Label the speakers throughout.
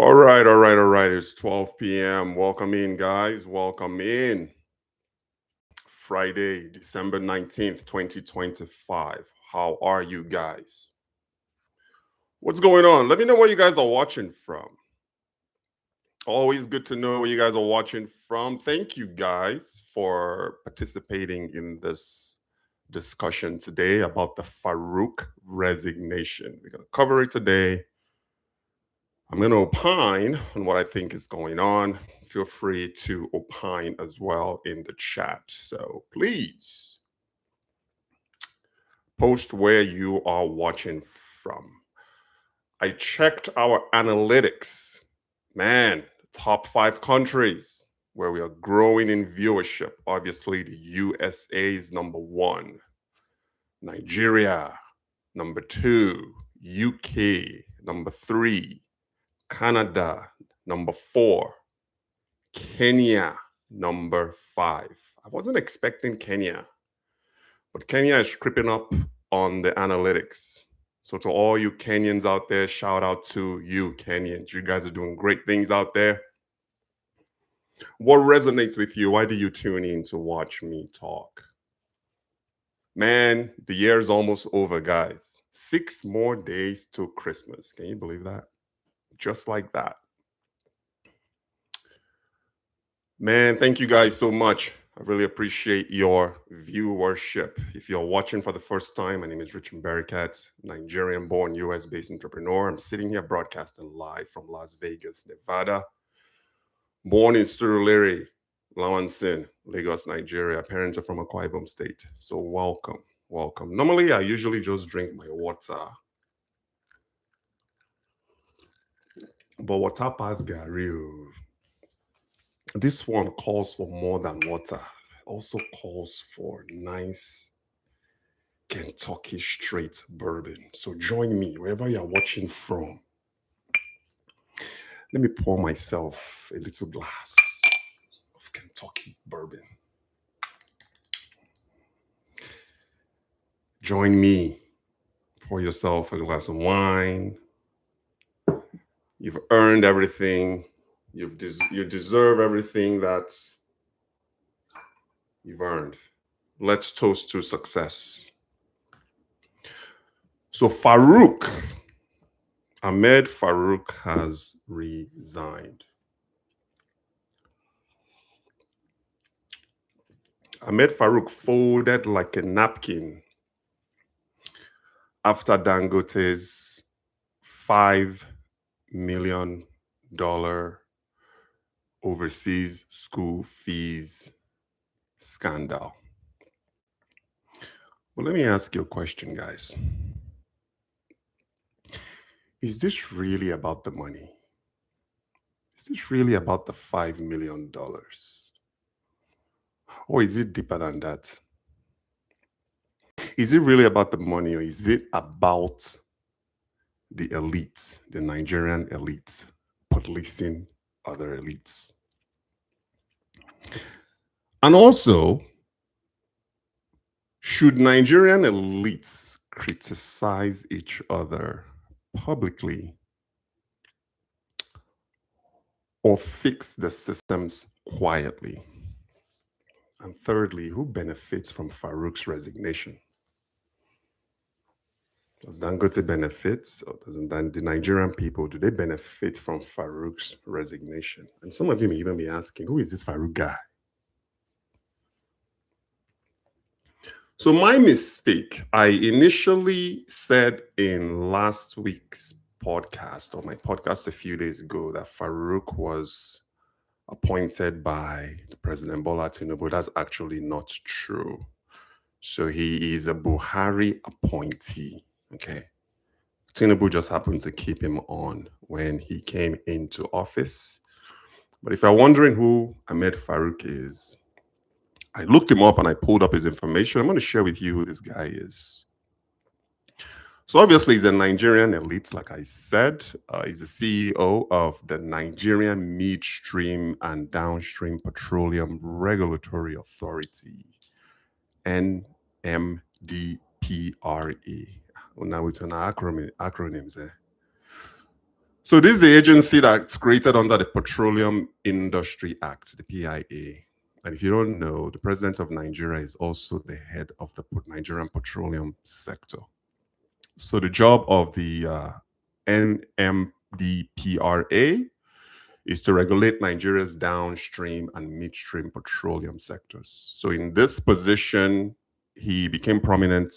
Speaker 1: All right. It's 12 p.m. Welcome in, guys. Welcome in. Friday, December 19th, 2025. How are you guys? What's going on? Let me know where you guys are watching from. Always good to know where you guys are watching from. Thank you guys for participating in this discussion today about the Farouk resignation. We're going to cover it today. I'm going to opine on what I think is going on. Feel free to opine as well in the chat. So please post where you are watching from. I checked our analytics. Man, top 5 countries where we are growing in viewership. Obviously, the USA is number 1, Nigeria, number 2, UK, number 3, Canada, number 4, Kenya, number 5. I wasn't expecting Kenya, but Kenya is creeping up on the analytics. So to all you Kenyans out there, shout out to you Kenyans. You guys are doing great things out there. What resonates with you? Why do you tune in to watch me talk? Man, the year is almost over, guys. 6 more days to Christmas. Can you believe that? Just like that. Man, thank you guys so much. I really appreciate your viewership. If you're watching for the first time, my name is Richard Baricat, Nigerian-born, US-based entrepreneur. I'm sitting here broadcasting live from Las Vegas, Nevada. Born in Surulere, Lawansin, Lagos, Nigeria. Parents are from Akwa Ibom State. So welcome. Normally, I usually just drink my water. But water pass Gary. This one calls for more than water. Also calls for nice Kentucky straight bourbon. So join me wherever you're watching from. Let me pour myself a little glass of Kentucky bourbon. Join me. Pour yourself a glass of wine. You've earned everything. You deserve everything that you've earned. Let's toast to success. So Ahmed Farouk has resigned. Ahmed Farouk folded like a napkin after Dangote's $5 million overseas school fees scandal. Well, let me ask you a question, guys. Is this really about the money? Is this really about the $5 million? Or is it deeper than that? Is it really about the money, or is it about the elite, the Nigerian elite, policing other elites? And also, should Nigerian elites criticize each other publicly or fix the systems quietly? And thirdly, who benefits from Farouk's resignation? Does Dangote benefit, or doesn't the Nigerian people, do they benefit from Farouk's resignation? And some of you may even be asking, who is this Farouk guy? So my mistake, I initially said in last week's podcast, or my podcast a few days ago, that Farouk was appointed by President Bola Tinubu. That's actually not true. So he is a Buhari appointee, okay? Tinubu just happened to keep him on when he came into office. But if you're wondering who Ahmed Farouk is, I looked him up and I pulled up his information. I'm going to share with you who this guy is. So obviously he's a Nigerian elite, like I said. He's the CEO of the Nigerian Midstream and Downstream Petroleum Regulatory Authority, NMDPRA. Now it's an acronyms there. So this is the agency that's created under the Petroleum Industry Act, the PIA. And if you don't know, the president of Nigeria is also the head of the Nigerian petroleum sector. So the job of the NMDPRA is to regulate Nigeria's downstream and midstream petroleum sectors. So in this position, he became a prominent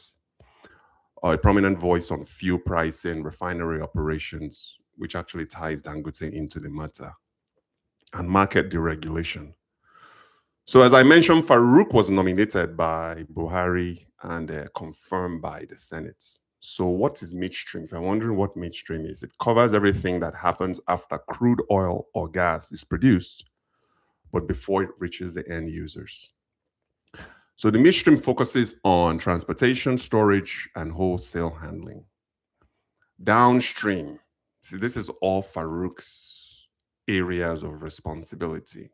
Speaker 1: voice on fuel pricing, refinery operations, which actually ties Dangote into the matter, and market deregulation. So, as I mentioned, Farouk was nominated by Buhari and confirmed by the Senate. So, what is midstream? If you're wondering what midstream is, it covers everything that happens after crude oil or gas is produced, but before it reaches the end users. So, the midstream focuses on transportation, storage, and wholesale handling. Downstream, see, this is all Farouk's areas of responsibility.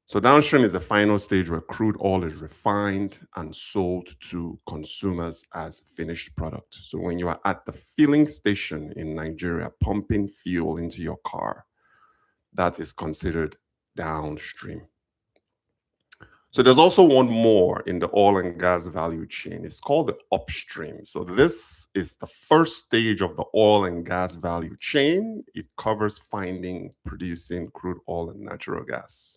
Speaker 1: So downstream is the final stage where crude oil is refined and sold to consumers as finished product. So when you are at the filling station in Nigeria pumping fuel into your car, that is considered downstream. So there's also one more in the oil and gas value chain. It's called the upstream. So this is the first stage of the oil and gas value chain. It covers finding, producing crude oil and natural gas.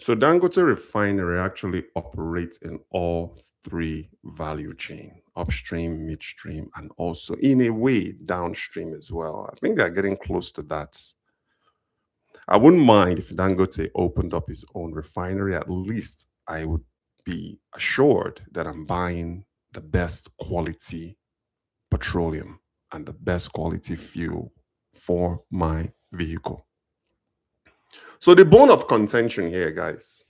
Speaker 1: So Dangote Refinery actually operates in all three value chain, upstream, midstream, and also in a way downstream as well. I think they're getting close to that. I wouldn't mind if Dangote opened up his own refinery. At least I would be assured that I'm buying the best quality petroleum and the best quality fuel for my vehicle. So the bone of contention here, guys,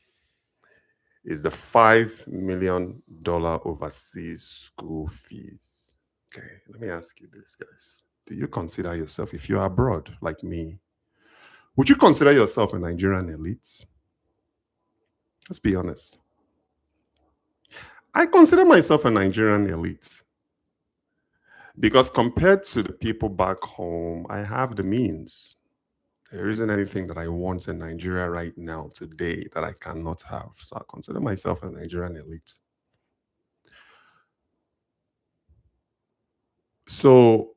Speaker 1: is the $5 million overseas school fees. Okay, let me ask you this, guys. Do you consider yourself, if you're abroad like me, would you consider yourself a Nigerian elite? Let's be honest. I consider myself a Nigerian elite because compared to the people back home, I have the means. There isn't anything that I want in Nigeria right now, today, that I cannot have. So I consider myself a Nigerian elite. So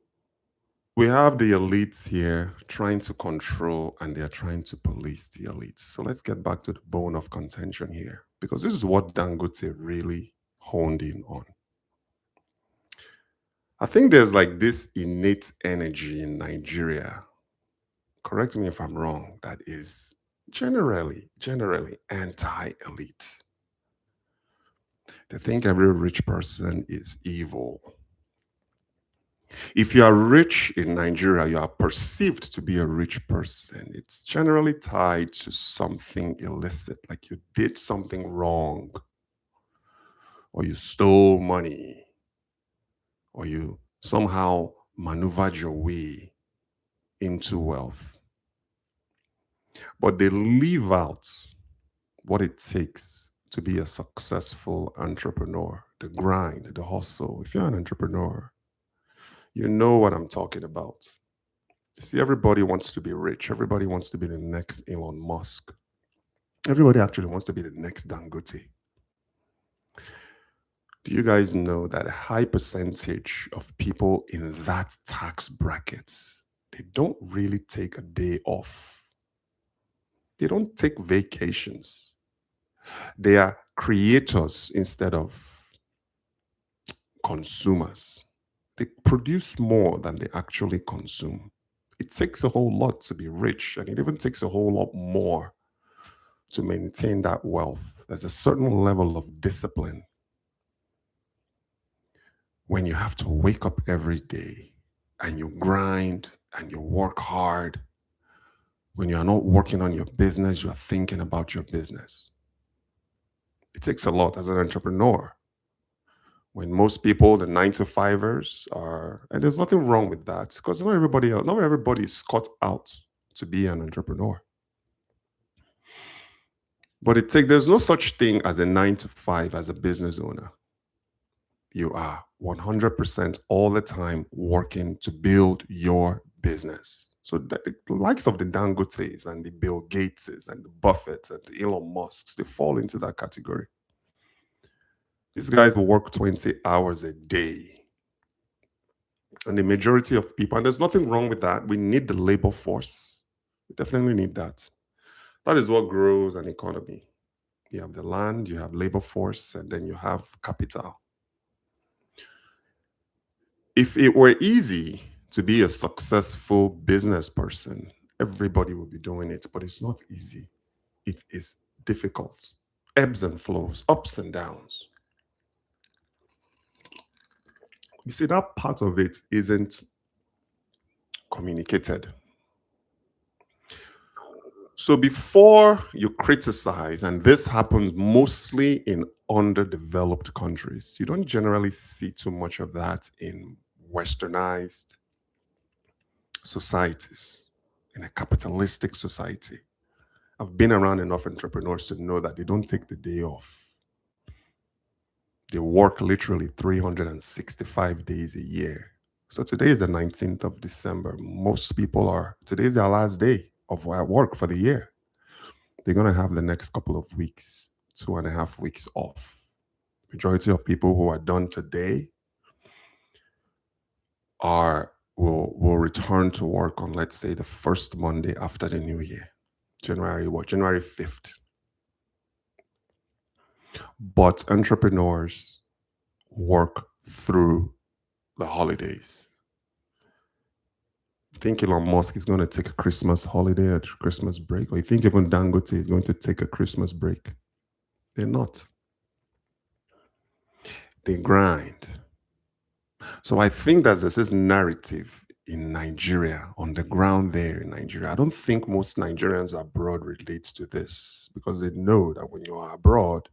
Speaker 1: we have the elites here trying to control and they're trying to police the elites. So let's get back to the bone of contention here because this is what Dangote really honed in on. I think there's like this innate energy in Nigeria, correct me if I'm wrong, that is generally anti-elite. They think every rich person is evil. If you are rich in Nigeria, you are perceived to be a rich person. It's generally tied to something illicit, like you did something wrong, or you stole money, or you somehow maneuvered your way into wealth. But they leave out what it takes to be a successful entrepreneur, the grind, the hustle. If you're an entrepreneur, you know what I'm talking about. See, everybody wants to be rich. Everybody wants to be the next Elon Musk. Everybody actually wants to be the next Dangote. Do you guys know that a high percentage of people in that tax bracket, they don't really take a day off? They don't take vacations. They are creators instead of consumers. They produce more than they actually consume. It takes a whole lot to be rich, and it even takes a whole lot more to maintain that wealth. There's a certain level of discipline when you have to wake up every day and you grind and you work hard. When you are not working on your business, you are thinking about your business. It takes a lot as an entrepreneur. When most people, the 9 to 5ers are, and there's nothing wrong with that because not everybody is cut out to be an entrepreneur. But there's no such thing as a 9 to 5 as a business owner. you are 100% all the time working to build your business. So the likes of the Dangotes and the Bill Gateses and the Buffetts and the Elon Musks, they fall into that category. These guys work 20 hours a day. And the majority of people, and there's nothing wrong with that. We need the labor force. We definitely need that. That is what grows an economy. You have the land, you have labor force, and then you have capital. If it were easy to be a successful business person, everybody would be doing it, but it's not easy. It is difficult. Ebbs and flows, ups and downs. You see, that part of it isn't communicated. So before you criticize, and this happens mostly in underdeveloped countries, you don't generally see too much of that in westernized societies, in a capitalistic society. I've been around enough entrepreneurs to know that they don't take the day off. They work literally 365 days a year. So today is the 19th of December. Most people are, today's their last day of work for the year. They're going to have the next couple of weeks, 2.5 weeks off. Majority of people who are done today will return to work on, let's say, the first Monday after the new year. January what? January 5th. But entrepreneurs work through the holidays. You think Elon Musk is going to take a Christmas holiday, a Christmas break? Or you think even Dangote is going to take a Christmas break? They're not. They grind. So I think that there's this narrative in Nigeria, on the ground there in Nigeria. I don't think most Nigerians abroad relate to this because they know that when you are abroad,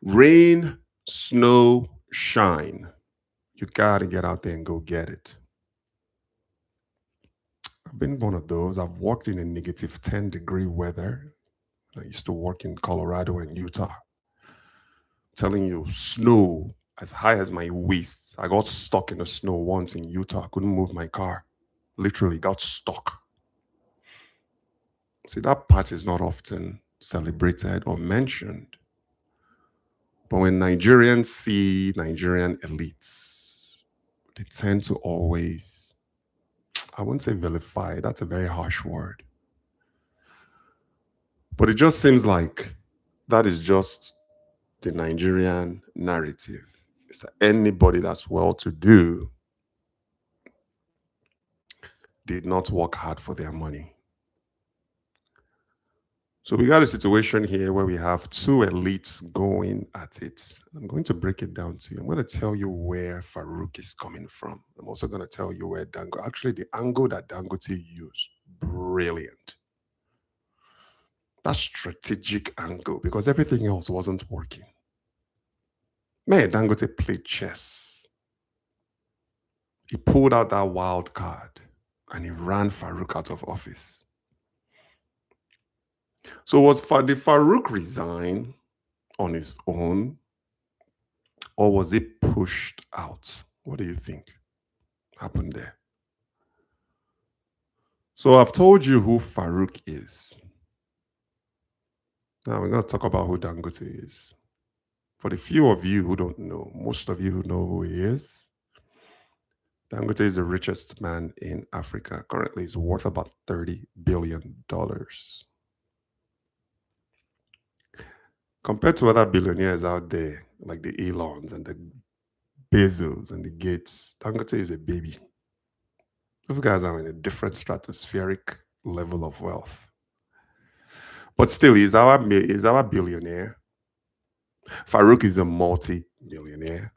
Speaker 1: rain, snow, shine, you gotta get out there and go get it. I've been one of those. I've worked in a negative 10-degree weather. I used to work in Colorado and Utah. Telling you, snow as high as my waist. I got stuck in the snow once in Utah. I couldn't move my car. Literally got stuck. See, that part is not often celebrated or mentioned. But when Nigerians see Nigerian elites, they tend to always, I wouldn't say vilify, that's a very harsh word. But it just seems like that is just the Nigerian narrative. It's that anybody that's well to do did not work hard for their money. So we got a situation here where we have two elites going at it. I'm going to break it down to you. I'm going to tell you where Farouk is coming from. I'm also going to tell you where Dangote, actually the angle that Dangote used, brilliant. That strategic angle, because everything else wasn't working. Man, Dangote played chess. He pulled out that wild card and he ran Farouk out of office. So did Farouk resign on his own, or was he pushed out? What do you think happened there? So I've told you who Farouk is. Now we're going to talk about who Dangote is. For the few of you who don't know, most of you who know who he is, Dangote is the richest man in Africa. Currently, he's worth about $30 billion. Compared to other billionaires out there, like the Elons and the Bezos and the Gates, Dangote is a baby. Those guys are in a different stratospheric level of wealth. But still, he's our billionaire. Farouk is a multi-millionaire.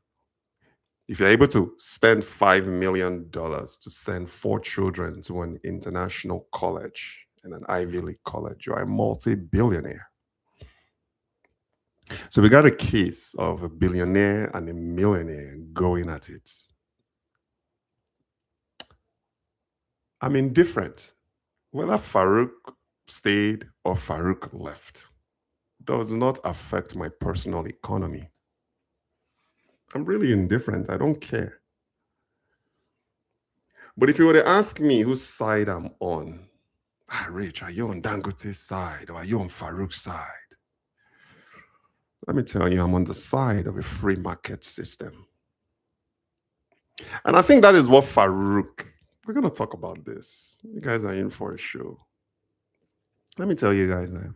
Speaker 1: If you're able to spend $5 million to send 4 children to an international college and an Ivy League college, you're a multi-billionaire. So we got a case of a billionaire and a millionaire going at it. I'm indifferent. Whether Farouk stayed or Farouk left does not affect my personal economy. I'm really indifferent. I don't care. But if you were to ask me whose side I'm on, Rich, are you on Dangote's side or are you on Farouk's side? Let me tell you, I'm on the side of a free market system. And I think that is what Farouk, we're going to talk about this. You guys are in for a show. Let me tell you guys now.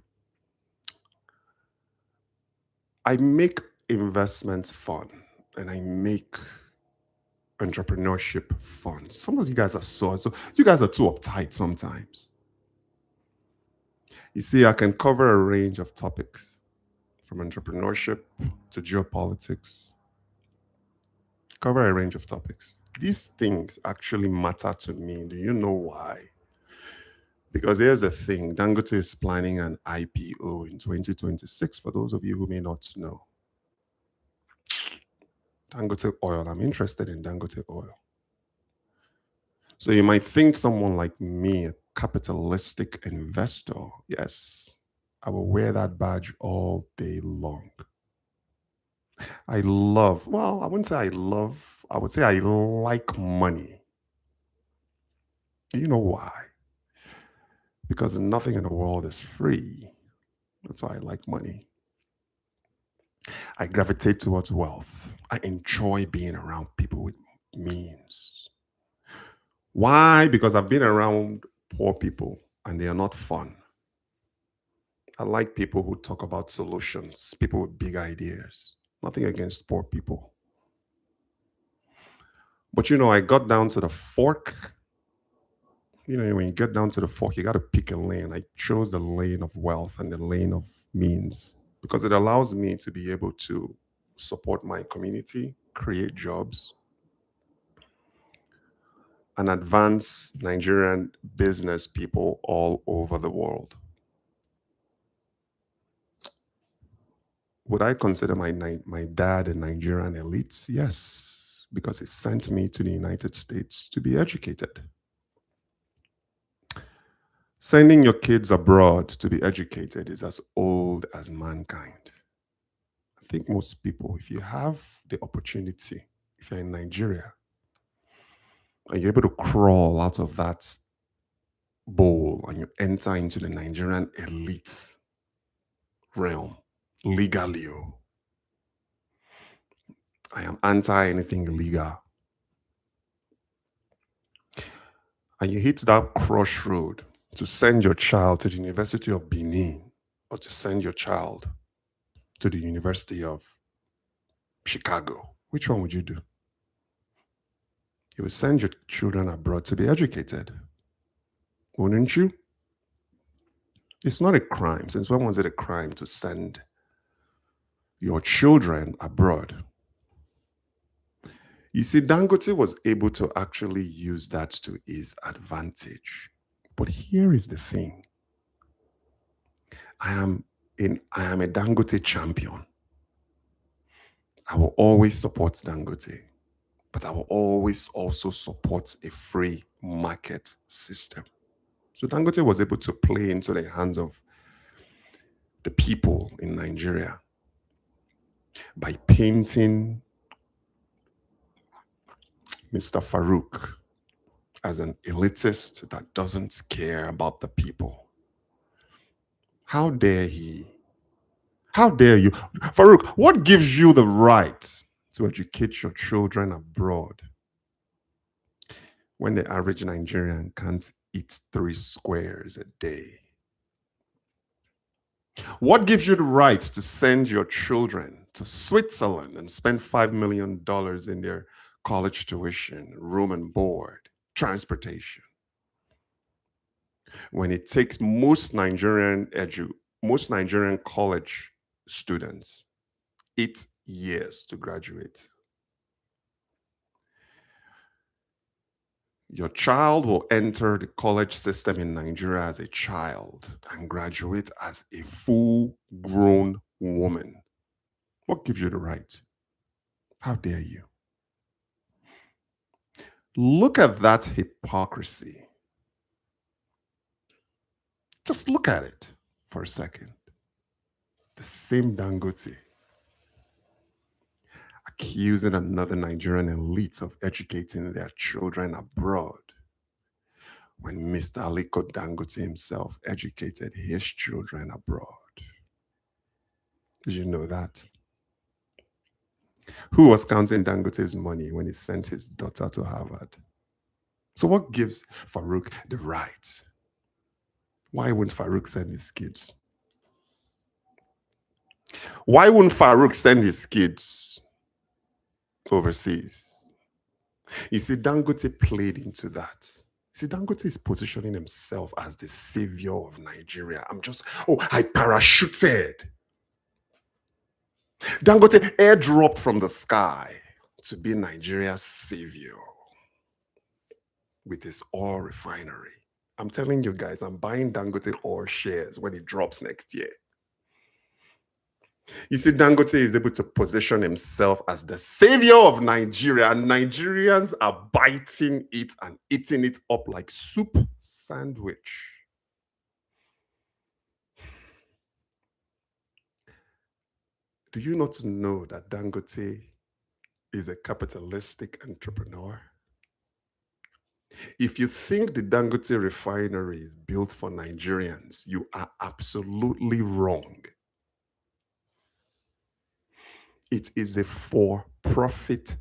Speaker 1: I make investments fun and I make entrepreneurship fun. Some of you guys are so you guys are too uptight sometimes. You see, I can cover a range of topics from entrepreneurship to geopolitics, cover a range of topics. These things actually matter to me. Do you know why? Because here's the thing, Dangote is planning an IPO in 2026, for those of you who may not know. Dangote Oil, I'm interested in Dangote Oil. So you might think someone like me, a capitalistic investor, yes, I will wear that badge all day long. I love, well, I wouldn't say I love, I would say I like money. Do you know why? Because nothing in the world is free. That's why I like money. I gravitate towards wealth. I enjoy being around people with means. Why? Because I've been around poor people and they are not fun. I like people who talk about solutions, people with big ideas. Nothing against poor people. But I got down to the fork. When you get down to the fork, you got to pick a lane. I chose the lane of wealth and the lane of means because it allows me to be able to support my community, create jobs, and advance Nigerian business people all over the world. Would I consider my dad a Nigerian elite? Yes, because he sent me to the United States to be educated. Sending your kids abroad to be educated is as old as mankind. I think most people, if you have the opportunity, if you're in Nigeria, and you're able to crawl out of that bowl and you enter into the Nigerian elite realm legally, I am anti anything illegal. And you hit that crossroad to send your child to the University of Benin or to send your child to the University of Chicago, which one would you do? You would send your children abroad to be educated, wouldn't you? It's not a crime. Since when was it a crime to send your children abroad? You see, Dangote was able to actually use that to his advantage. But here is the thing. I am a Dangote champion. I will always support Dangote, but I will always also support a free market system. So Dangote was able to play into the hands of the people in Nigeria by painting Mr. Farouk as an elitist that doesn't care about the people. How dare he? How dare you? Farouk, what gives you the right to educate your children abroad when the average Nigerian can't eat 3 squares a day? What gives you the right to send your children to Switzerland and spend $5 million in their college tuition, room and board, transportation? When it takes most Nigerian college students 8 years to graduate. Your child will enter the college system in Nigeria as a child and graduate as a full grown woman. What gives you the right? How dare you? Look at that hypocrisy. Just look at it for a second. The same Dangote accusing another Nigerian elite of educating their children abroad when Mr. Aliko Dangote himself educated his children abroad. Did you know that? Who was counting Dangote's money when he sent his daughter to Harvard? So what gives Farouk the right? Why wouldn't Farouk send his kids? Why wouldn't Farouk send his kids overseas? You see, Dangote played into that. See, Dangote is positioning himself as the savior of Nigeria. I parachuted. Dangote airdropped from the sky to be Nigeria's savior with his oil refinery. I'm telling you guys, I'm buying Dangote oil shares when it drops next year. You see, Dangote is able to position himself as the savior of Nigeria, and Nigerians are biting it and eating it up like soup sandwich. Do you not know that Dangote is a capitalistic entrepreneur? If you think the Dangote refinery is built for Nigerians, you are absolutely wrong. It is a for-profit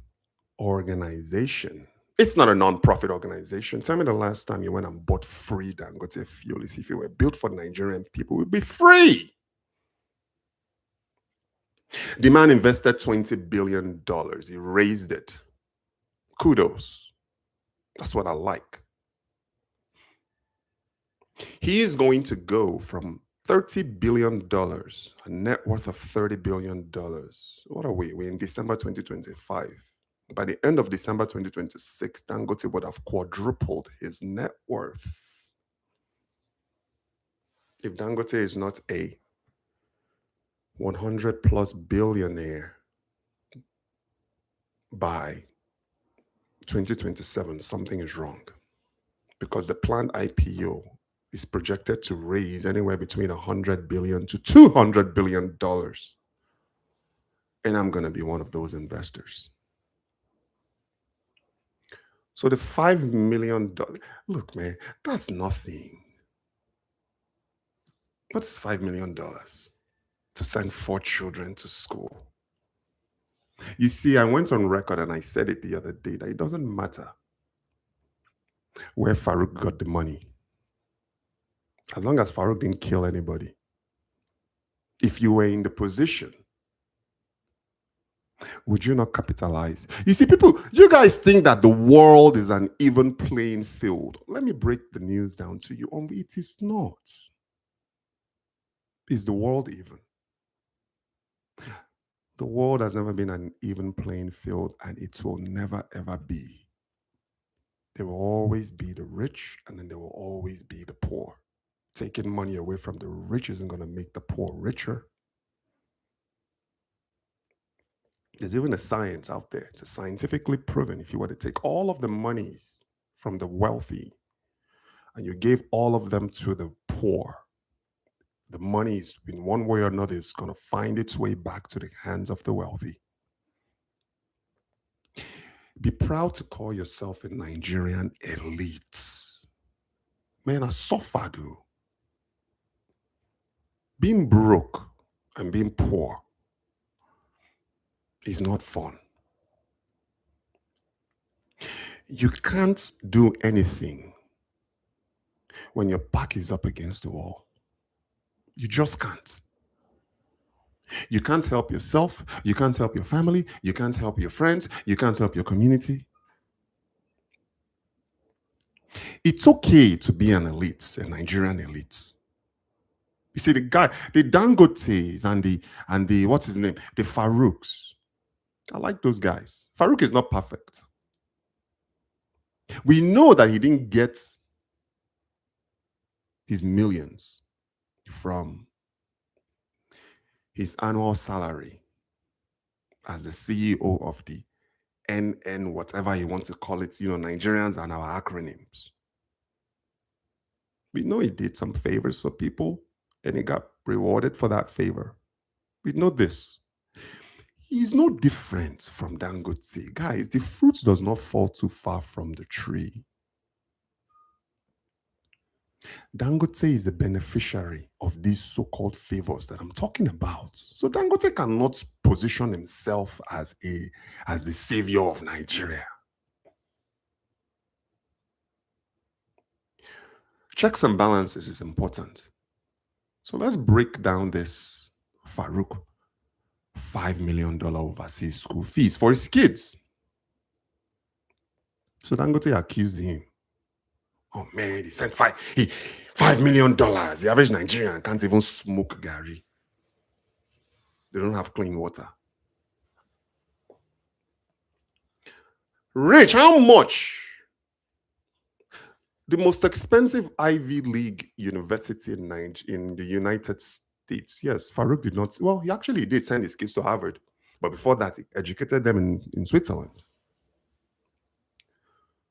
Speaker 1: organization. It's not a non-profit organization. Tell me the last time you went and bought free Dangote fuel. If it were built for Nigerian people, it would be free. The man invested $20 billion. He raised it. Kudos. That's what I like. He is going to go from $30 billion, a net worth of $30 billion. What are we? We're in December 2025. By the end of December 2026, Dangote would have quadrupled his net worth. If Dangote is not a 100 plus billionaire by 2027, something is wrong. Because the planned IPO is projected to raise anywhere between $100 billion to $200 billion. And I'm going to be one of those investors. So the $5 million, look, man, that's nothing. What's $5 million to send 4 children to school? You see, I went on record and I said it the other day that it doesn't matter where Farouk got the money, as long as Farouk didn't kill anybody. If you were in the position, would you not capitalize? You see, you guys think that the world is an even playing field. Let me break the news down to you. It is not. Is the world even? The world has never been an even playing field, and it will never, ever be. There will always be the rich, and then there will always be the poor. Taking money away from the rich isn't going to make the poor richer. There's even a science out there. It's scientifically proven. If you were to take all of the monies from the wealthy and you gave all of them to the poor, the money is, in one way or another, is going to find its way back to the hands of the wealthy. Be proud to call yourself a Nigerian elite. Man, I suffered. Being broke and being poor is not fun. You can't do anything when your back is up against the wall. You just can't. You can't help yourself. You can't help your family. You can't help your friends. You can't help your community. It's okay to be an elite, a Nigerian elite. You see, the Dangotes and the what's his name? The Farouks. I like those guys. Farouk is not perfect. We know that he didn't get his millions from his annual salary as the CEO of the NN, whatever you want to call it. You know, Nigerians and our acronyms. We know he did some favors for people and he got rewarded for that favor. We know this. He's no different from Dangote. Guys, the fruit does not fall too far from the tree. Dangote is the beneficiary of these so-called favors that I'm talking about. So Dangote cannot position himself as the savior of Nigeria. Checks and balances is important. So let's break down this Farouk $5 million overseas school fees for his kids. So Dangote accused him. Oh man, he sent $5 million. The average Nigerian can't even smoke Gary. They don't have clean water. Rich, how much? The most expensive Ivy League university in the United States. Yes, Farouk did not. Well, he actually did send his kids to Harvard. But before that, he educated them in Switzerland.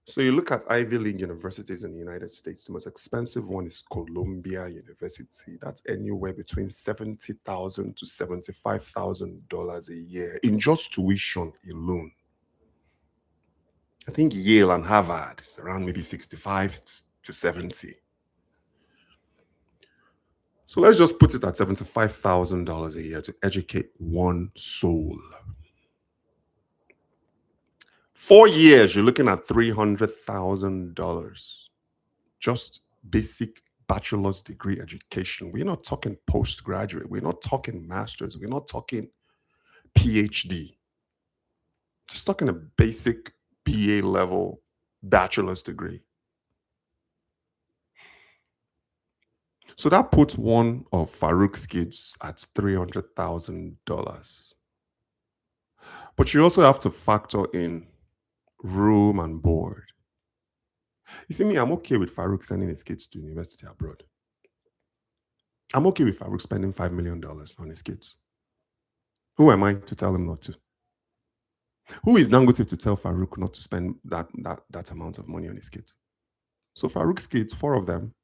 Speaker 1: So you look at Ivy League universities in the United States, the most expensive one is Columbia University. That's anywhere between $70,000 to $75,000 a year in just tuition alone. I think Yale and Harvard is around maybe 65 to 70. So let's just put it at $75,000 a year to educate one soul. 4 years, you're looking at $300,000. Just basic bachelor's degree education. We're not talking postgraduate. We're not talking master's. We're not talking PhD. Just talking a basic BA level bachelor's degree. So that puts one of Farouk's kids at $300,000. But you also have to factor in room and board. You see, me, I'm okay with Farouk sending his kids to university abroad. I'm okay with Farouk spending $5 million on his kids. Who am I to tell him not to? Who is Dangote to tell Farouk not to spend that amount of money on his kids? So Farouk's kids, 4 of them,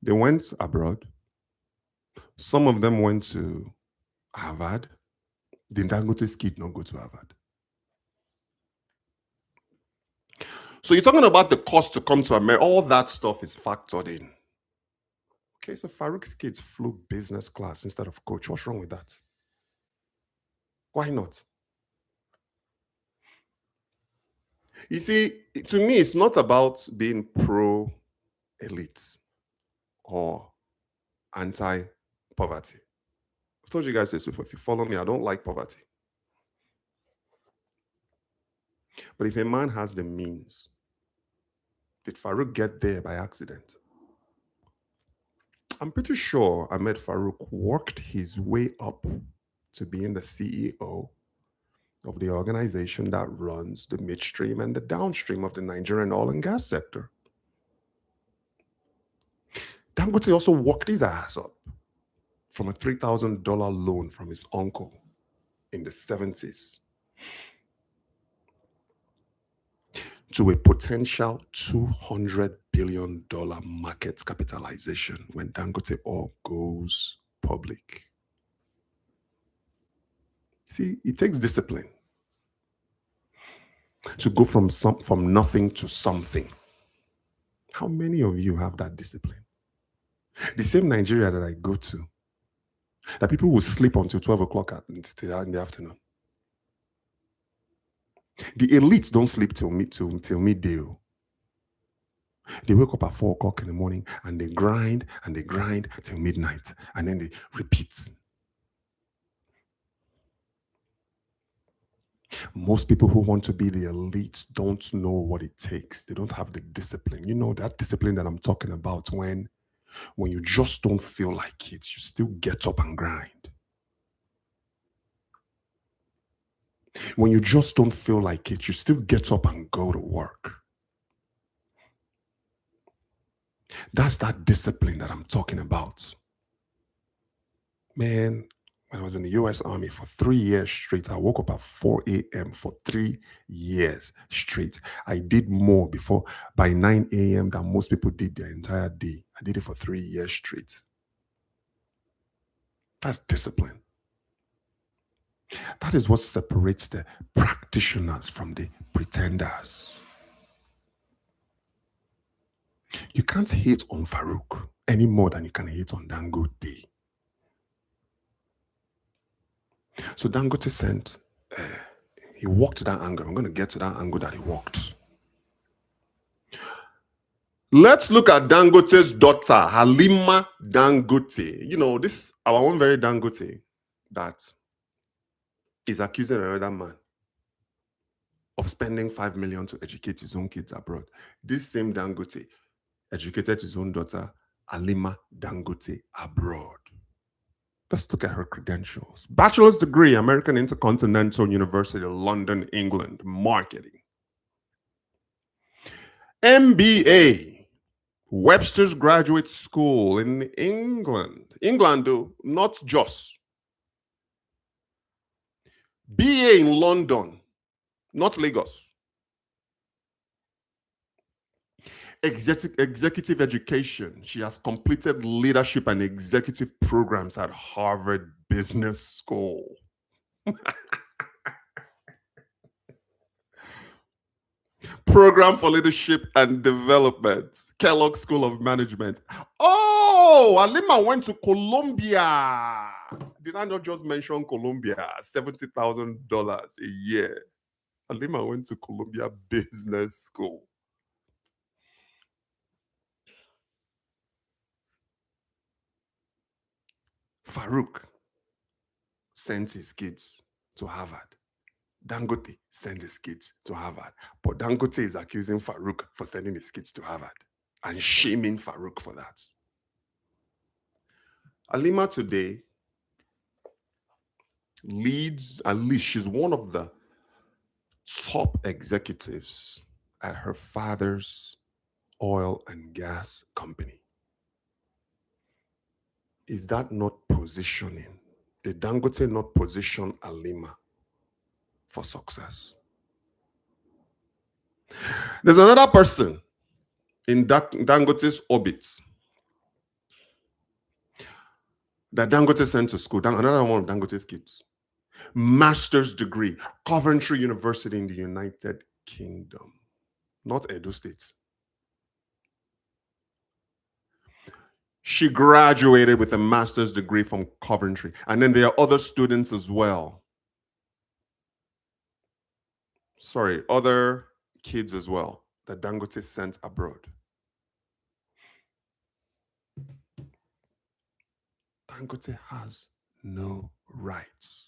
Speaker 1: they went abroad. Some of them went to Harvard. Then Dangote's kid not go to Harvard. So you're talking about the cost to come to America. All that stuff is factored in. Okay, so Farouk's kids flew business class instead of coach. What's wrong with that? Why not? You see, to me, it's not about being pro-elite or anti-poverty. I've told you guys this before. If you follow me, I don't like poverty. But if a man has the means, did Farouk get there by accident? I'm pretty sure Ahmed Farouk worked his way up to being the CEO of the organization that runs the midstream and the downstream of the Nigerian oil and gas sector. Dangote also worked his ass up from a $3,000 loan from his uncle in the 70s to a potential $200 billion market capitalization when Dangote oil goes public. See, it takes discipline to go from nothing to something. How many of you have that discipline? The same Nigeria that I go to, that people will sleep until 12 o'clock in the afternoon. The elites don't sleep till midday. They wake up at 4 o'clock in the morning and they grind till midnight, and then they repeat. Most people who want to be the elite don't know what it takes. They don't have the discipline. You know, that discipline that I'm talking about, when you just don't feel like it, you still get up and grind. When you just don't feel like it, you still get up and go to work. That's that discipline that I'm talking about. Man, when I was in the US Army for 3 years straight, I woke up at 4 a.m. for 3 years straight. I did more by 9 a.m. than most people did their entire day. I did it for 3 years straight. That's discipline. That is what separates the practitioners from the pretenders. You can't hate on Farouk any more than you can hate on Dangote. So Dangote sent, he walked that angle. I'm going to get to that angle that he walked. Let's look at Dangote's daughter, Halima Dangote. You know, this, our own very Dangote, that is accusing another man of spending 5 million to educate his own kids abroad. This same Dangote educated his own daughter, Halima Dangote, abroad. Let's look at her credentials. Bachelor's degree, American Intercontinental University, London, England, marketing. MBA, Webster's Graduate School in England. England, though, not just. BA in London, not Lagos. Executive education. She has completed leadership and executive programs at Harvard Business School. Program for Leadership and Development, Kellogg School of Management. Oh, Alima went to Colombia. Did I not just mention Colombia? $70,000 a year. Alima went to Columbia Business School. Farouk sent his kids to Harvard. Dangote sent his kids to Harvard. But Dangote is accusing Farouk for sending his kids to Harvard and shaming Farouk for that. Alima today leads, at least she's one of the top executives at her father's oil and gas company. Is that not positioning? Did Dangote not position Alima for success? There's another person in Dangote's orbit that Dangote sent to school, another one of Dangote's kids. Master's degree, Coventry University in the United Kingdom, not Edo State. She graduated with a master's degree from Coventry. And then there are other students as well. Sorry, other kids as well that Dangote sent abroad. Dangote has no rights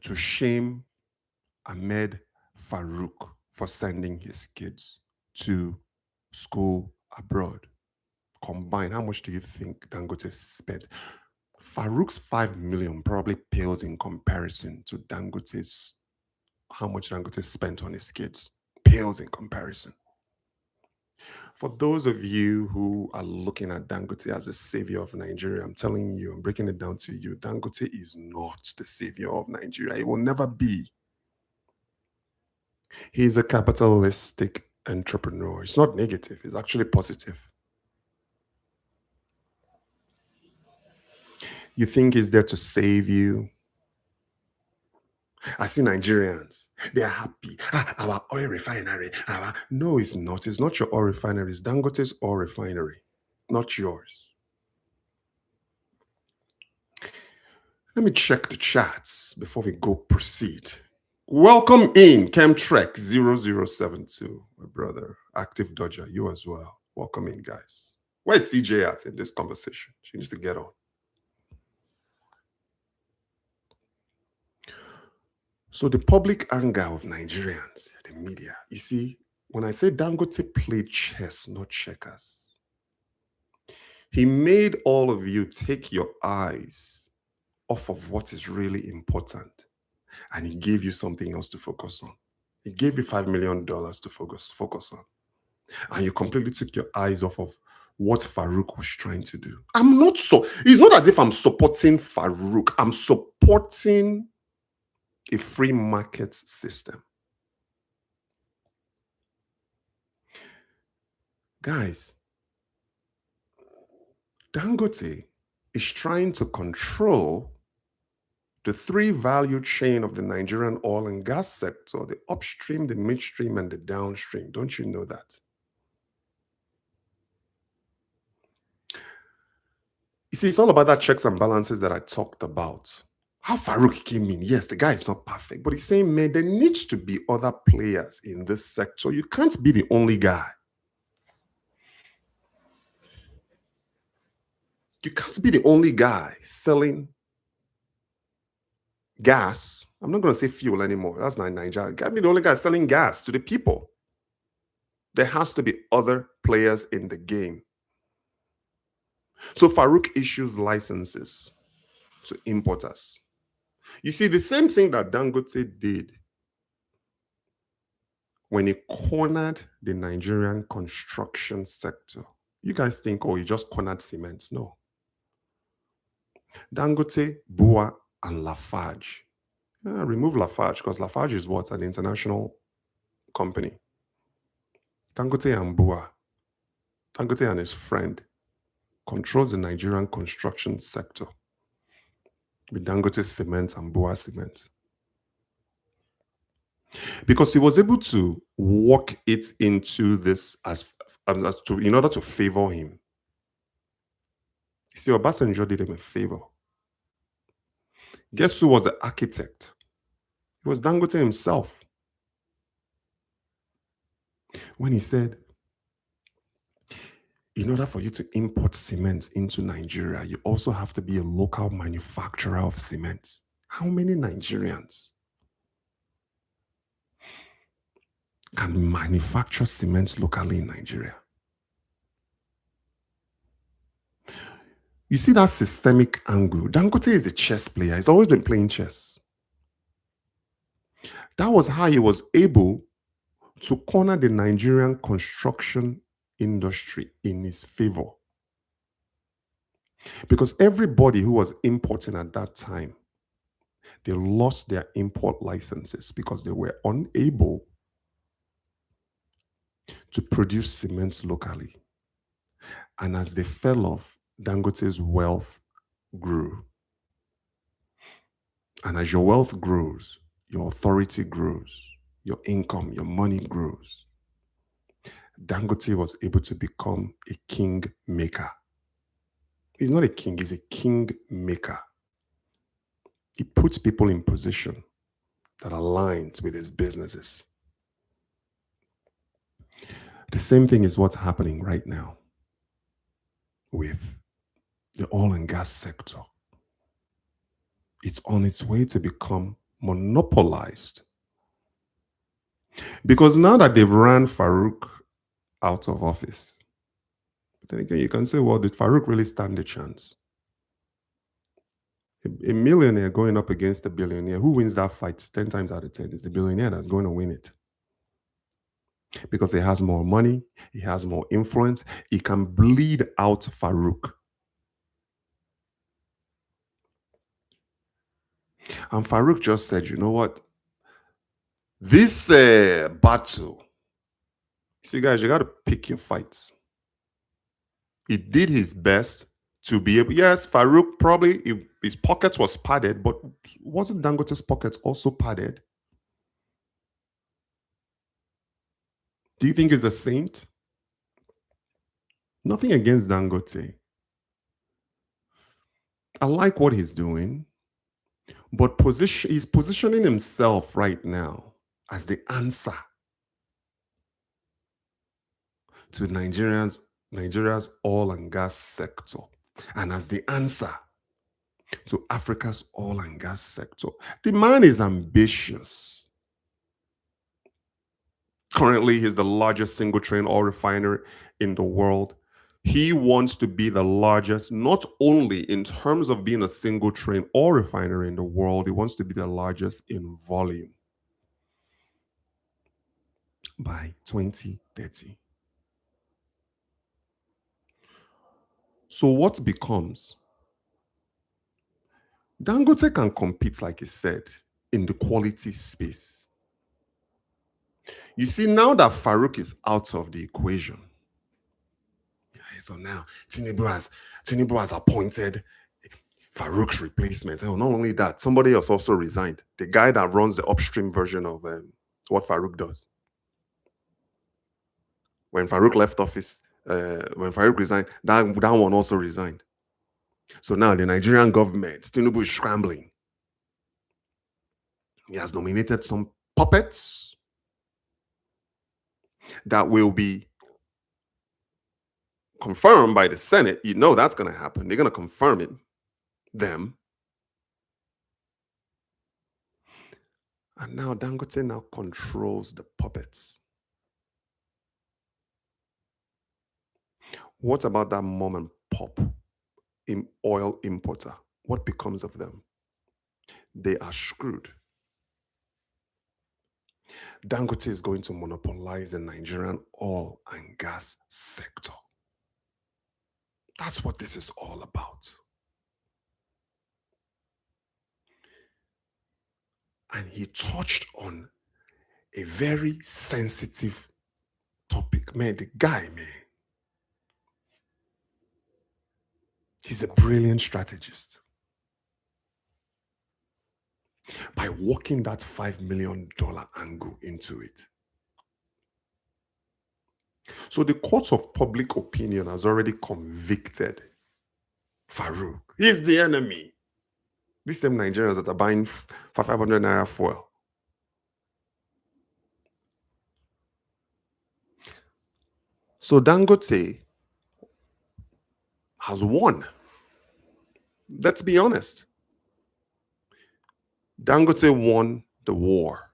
Speaker 1: to shame Ahmed Farouk for sending his kids to school abroad. Combined, how much do you think Dangote spent? Farouk's 5 million probably pales in comparison to Dangote's, how much Dangote spent on his kids. Pales in comparison. For those of you who are looking at Dangote as the savior of Nigeria, I'm telling you, I'm breaking it down to you, Dangote is not the savior of Nigeria. It will never be. He's a capitalistic entrepreneur. It's not negative, it's actually positive. You think he's there to save you? I see Nigerians. They are happy. Our oil refinery. No, it's not. It's not your oil refinery. It's Dangote's oil refinery, not yours. Let me check the chats before we go proceed. Welcome in, Chemtrek 0072, my brother. Active Dodger, you as well. Welcome in, guys. Where's CJ at in this conversation? She needs to get on. So the public anger of Nigerians, the media, you see, when I say Dangote played chess, not checkers, he made all of you take your eyes off of what is really important, and he gave you something else to focus on. He gave you $5 million to focus on, and you completely took your eyes off of what Farouk was trying to do. It's not as if I'm supporting Farouk. I'm supporting a free market system. Guys, Dangote is trying to control the three value chain of the Nigerian oil and gas sector, the upstream, the midstream, and the downstream. Don't you know that? You see, it's all about that checks and balances that I talked about. How Farouk came in, yes, the guy is not perfect, but he's saying, man, there needs to be other players in this sector. You can't be the only guy. You can't be the only guy selling gas. I'm not going to say fuel anymore. That's not Nigeria. You can't be the only guy selling gas to the people. There has to be other players in the game. So Farouk issues licenses to importers. You see, the same thing that Dangote did when he cornered the Nigerian construction sector. You guys think, oh, he just cornered cement. No. Dangote, Bua, and Lafarge. Remove Lafarge because Lafarge is what? An international company. Dangote and Bua, Dangote and his friend, controls the Nigerian construction sector with Dangote Cement and Bua Cement. Because he was able to work it into this in order to favor him. You see, Obasanjo did him a favor. Guess who was the architect? It was Dangote himself. When he said, in order for you to import cement into Nigeria, you also have to be a local manufacturer of cement. How many Nigerians can manufacture cement locally in Nigeria? You see that systemic angle. Dangote is a chess player. He's always been playing chess. That was how he was able to corner the Nigerian construction industry in his favor. Because everybody who was importing at that time, they lost their import licenses because they were unable to produce cement locally. And as they fell off, Dangote's wealth grew. And as your wealth grows, your authority grows, your income, your money grows. Dangote was able to become a king maker. He's not a king, he's a king maker. He puts people in position that aligns with his businesses. The same thing is what's happening right now with the oil and gas sector. It's on its way to become monopolized. Because now that they've ran Farouk out of office, but then again, you can say, well, did Farouk really stand a chance? A millionaire going up against a billionaire, who wins that fight 10 times out of 10? It's the billionaire that's going to win it. Because he has more money, he has more influence, he can bleed out Farouk. And Farouk just said, you know what? This battle, see guys, you got to pick your fights. He did his best to be able, yes, Farouk probably, his pocket was padded, but wasn't Dangote's pocket also padded? Do you think he's a saint? Nothing against Dangote. I like what he's doing, but he's positioning himself right now as the answer to Nigeria's oil and gas sector, and as the answer to Africa's oil and gas sector. The man is ambitious. Currently, he's the largest single train oil refiner in the world. He wants to be the largest, not only in terms of being a single train oil refinery in the world, he wants to be the largest in volume by 2030. So what becomes? Dangote can compete, like he said, in the quality space. You see, now that Farouk is out of the equation, so now Tinubu has appointed Farouk's replacement. Oh, not only that, somebody else also resigned. The guy that runs the upstream version of what Farouk does. When Farouk left office, when Farouk resigned, that one also resigned. So now the Nigerian government, Tinubu is scrambling. He has nominated some puppets that will be confirmed by the Senate. You know that's going to happen. They're going to confirm it, them. And now Dangote now controls the puppets. What about that mom and pop oil importer? What becomes of them? They are screwed. Dangote is going to monopolize the Nigerian oil and gas sector. That's what this is all about. And he touched on a very sensitive topic. Man, the guy, man, he's a brilliant strategist. By working that $5 million angle into it. So the court of public opinion has already convicted Farouk. He's the enemy. These same Nigerians that are buying for 500 naira fuel. So Dangote has won. Let's be honest. Dangote won the war.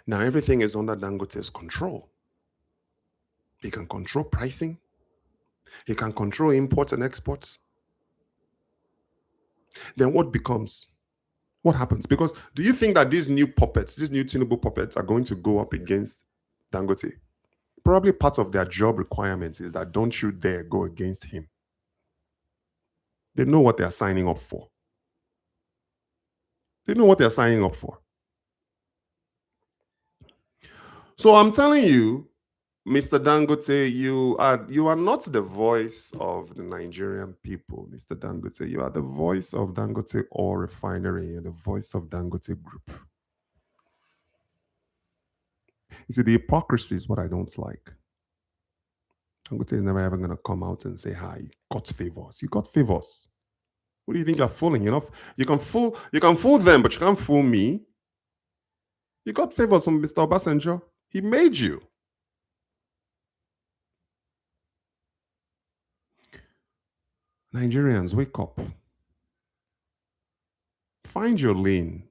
Speaker 1: Now everything is under Dangote's control. He can control pricing. He can control imports and exports. Then what becomes? What happens? Because do you think that these new puppets, these new Tinubu puppets are going to go up against Dangote? Probably part of their job requirements is that don't you dare go against him. They know what they're signing up for. They know what they're signing up for. So I'm telling you, Mr. Dangote, you are not the voice of the Nigerian people, Mr. Dangote. You are the voice of Dangote Oil Refinery and the voice of Dangote Group. You see, the hypocrisy is what I don't like. Dangote is never ever going to come out and say, "Hi, you got favors. You got favors." What do you think you're fooling? You can fool them, but you can't fool me. You got favors from Mr. Obasanjo. He made you. Nigerians, wake up. Find your lane.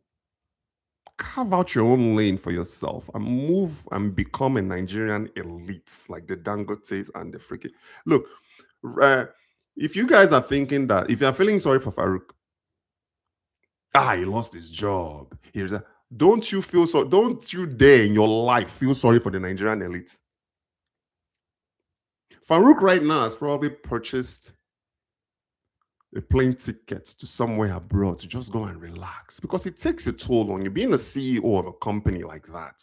Speaker 1: Carve out your own lane for yourself and move and become a Nigerian elite like the Dangotes and the freaking. Look, if you guys are thinking that, if you're feeling sorry for Farouk, he lost his job. Don't you feel so? Don't you dare in your life feel sorry for the Nigerian elite. Farouk right now has probably purchased a plane ticket to somewhere abroad to just go and relax, because it takes a toll on you. Being a CEO of a company like that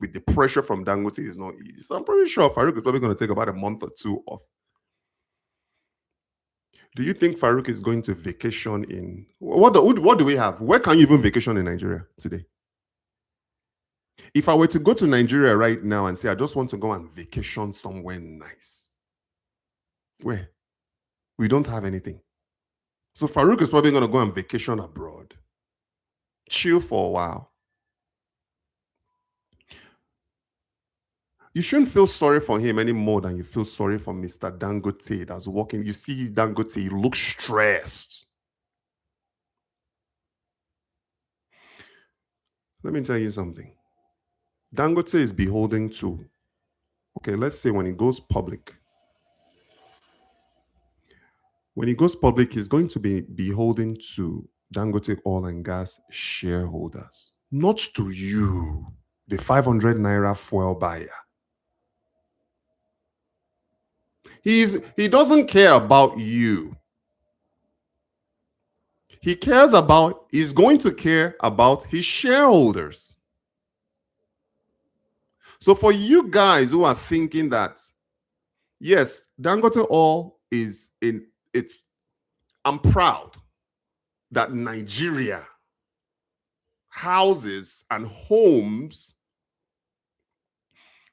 Speaker 1: with the pressure from Dangote is not easy. So I'm pretty sure Farouk is probably going to take about a month or two off. Do you think Farouk is going to vacation in what do we have? Where can you even vacation in Nigeria today? If I were to go to Nigeria right now and say I just want to go and vacation somewhere nice, where? We don't have anything. So Farouk is probably going to go on vacation abroad, chill for a while. You shouldn't feel sorry for him any more than you feel sorry for Mr. Dangote that's walking. You see Dangote, he looks stressed. Let me tell you something. Dangote is beholden to, okay, let's say when he goes public. When he goes public, he's going to be beholden to Dangote Oil and Gas shareholders, not to you, the 500 naira fuel buyer. He doesn't care about you. He's going to care about his shareholders. So for you guys who are thinking that Yes, Dangote oil is in it's. I'm proud that Nigeria houses and homes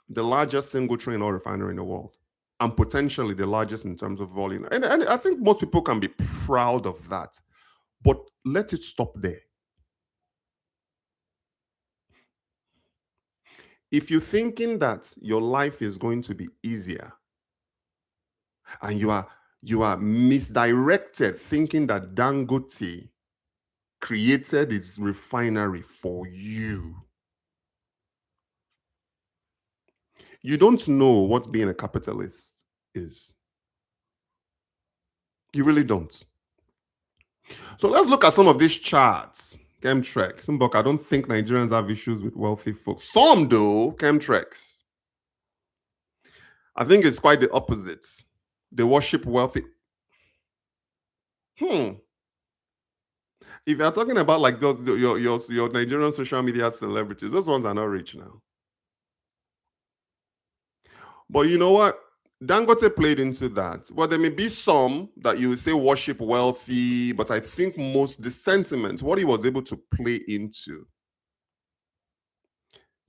Speaker 1: the largest single train oil refinery in the world, and potentially the largest in terms of volume. And I think most people can be proud of that. But let it stop there. If you're thinking that your life is going to be easier and you are misdirected thinking that Dangote created its refinery for you, you don't know what being a capitalist is. You really don't. So let's look at some of these charts. Chemtrex. Mbok, I don't think Nigerians have issues with wealthy folks. Some do, Chemtrex. I think it's quite the opposite. They worship wealthy. If you're talking about like your Nigerian social media celebrities, those ones are not rich now. But you know what? Dangote played into that. Well, there may be some that you would say worship wealthy, but I think most the sentiment, what he was able to play into.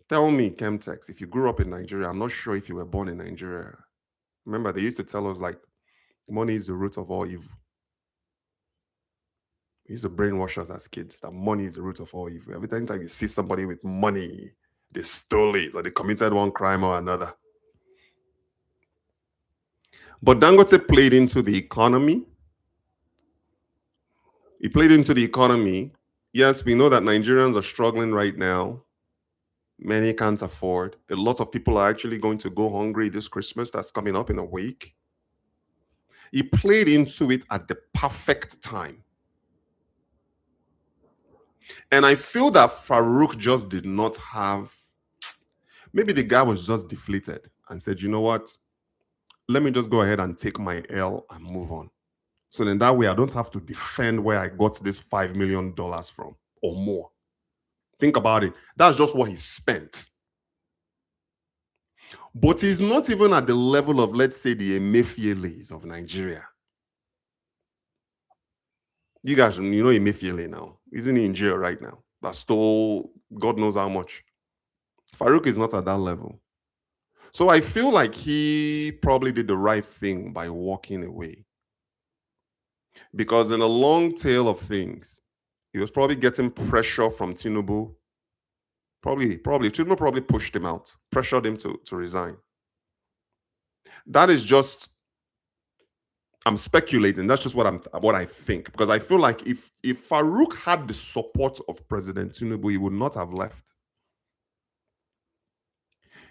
Speaker 1: Tell me, Chemtex, if you grew up in Nigeria, I'm not sure if you were born in Nigeria. Remember, they used to tell us like money is the root of all evil. They used to brainwash us as kids that money is the root of all evil. Every time you see somebody with money, they stole it or they committed one crime or another. But Dangote played into the economy. He played into the economy. Yes, we know that Nigerians are struggling right now. Many can't afford. A lot of people are actually going to go hungry this Christmas that's coming up in a week. He played into it at the perfect time. And I feel that Farouk just did not have, maybe the guy was just deflated and said, you know what? Let me just go ahead and take my L and move on. So then that way I don't have to defend where I got this $5 million from or more. Think about it. That's just what he spent. But he's not even at the level of, let's say, the Emefieles of Nigeria. You guys, you know Emefiele now. Isn't he in jail right now? That stole God knows how much. Farouk is not at that level. So I feel like he probably did the right thing by walking away. Because in a long tail of things, he was probably getting pressure from Tinubu. Tinubu probably pushed him out, pressured him to resign. That is just, I'm speculating. That's just what I think. Because I feel like if Farouk had the support of President Tinubu, he would not have left.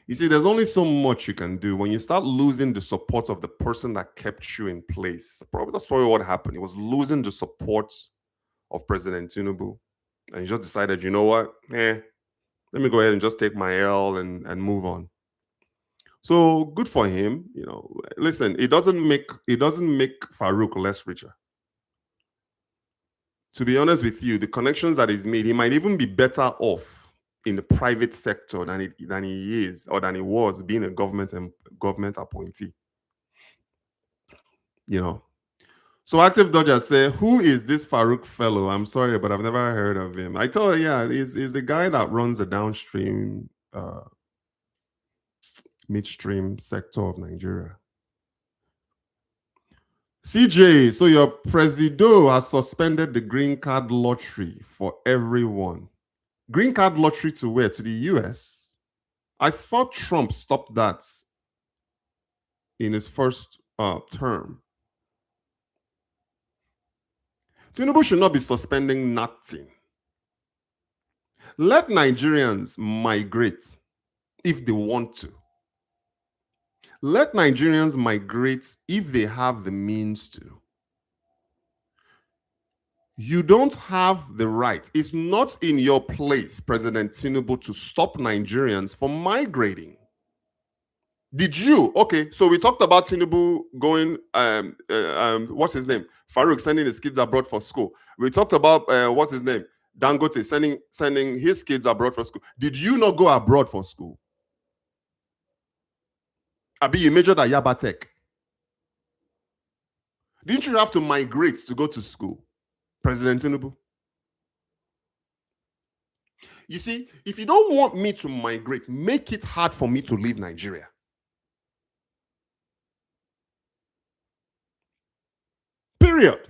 Speaker 1: You see, there's only so much you can do when you start losing the support of the person that kept you in place. That's probably what happened. He was losing the support of President Tinubu, and he just decided, you know what, let me go ahead and just take my L and move on. So good for him. You know, listen, it doesn't make Farouk less richer. To be honest with you, the connections that he's made, he might even be better off in the private sector than he is or than he was being a government appointee. You know. So Active Dodger say, who is this Farouk fellow? I'm sorry, but I've never heard of him. I told you, yeah, he's the guy that runs the downstream midstream sector of Nigeria. CJ, so your presido has suspended the green card lottery for everyone. Green card lottery to where? To the US? I thought Trump stopped that in his first term. Tinubu should not be suspending nothing. Let Nigerians migrate if they want to. Let Nigerians migrate if they have the means to. You don't have the right. It's not in your place, President Tinubu, to stop Nigerians from migrating. Did you? Okay, so we talked about Tinubu going, what's his name? Farouk sending his kids abroad for school. We talked about, what's his name? Dangote sending his kids abroad for school. Did you not go abroad for school? Abi, you majored at Yaba Tech. Didn't you have to migrate to go to school? President Tinubu. You see, if you don't want me to migrate, make it hard for me to leave Nigeria. Period.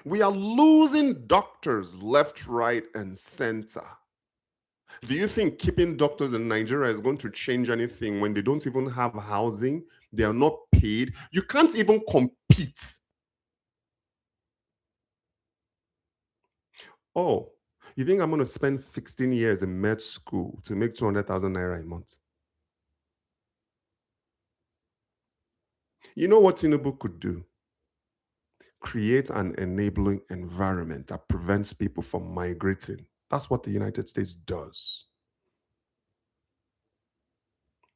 Speaker 1: We are losing doctors left, right, and center. Do you think keeping doctors in Nigeria is going to change anything when they don't even have housing? They are not paid. You can't even compete. Oh, you think I'm going to spend 16 years in med school to make 200,000 naira a month? You know what Tinubu could do? Create an enabling environment that prevents people from migrating. That's what the United States does.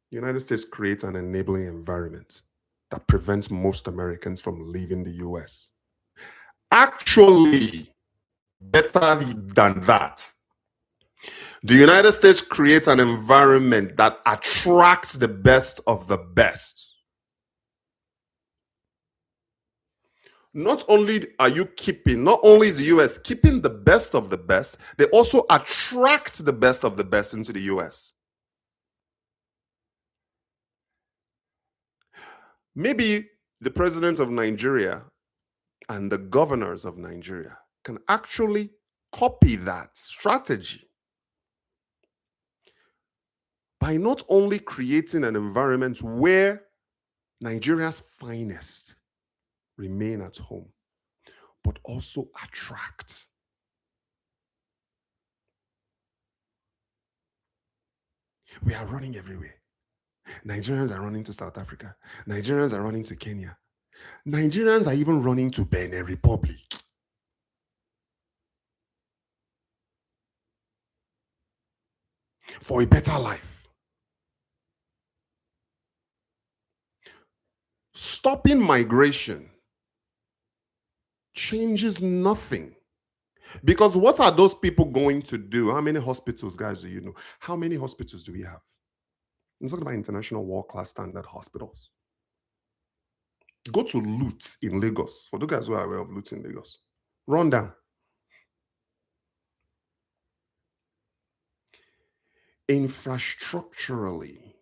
Speaker 1: The United States creates an enabling environment that prevents most Americans from leaving the US. Actually, better than that, the United States creates an environment that attracts the best of the best. Not only are you keeping, not only is the US keeping the best of the best, they also attract the best of the best into the US. Maybe the president of Nigeria and the governors of Nigeria can actually copy that strategy by not only creating an environment where Nigeria's finest remain at home, but also attract. We are running everywhere. Nigerians are running to South Africa. Nigerians are running to Kenya. Nigerians are even running to Benin Republic. For a better life. Stopping migration changes nothing. Because what are those people going to do? How many hospitals, guys, do you know? How many hospitals do we have? I'm talking about international world-class standard hospitals. Go to Loot in Lagos. For those guys who are aware of Loot in Lagos, run down. Infrastructurally,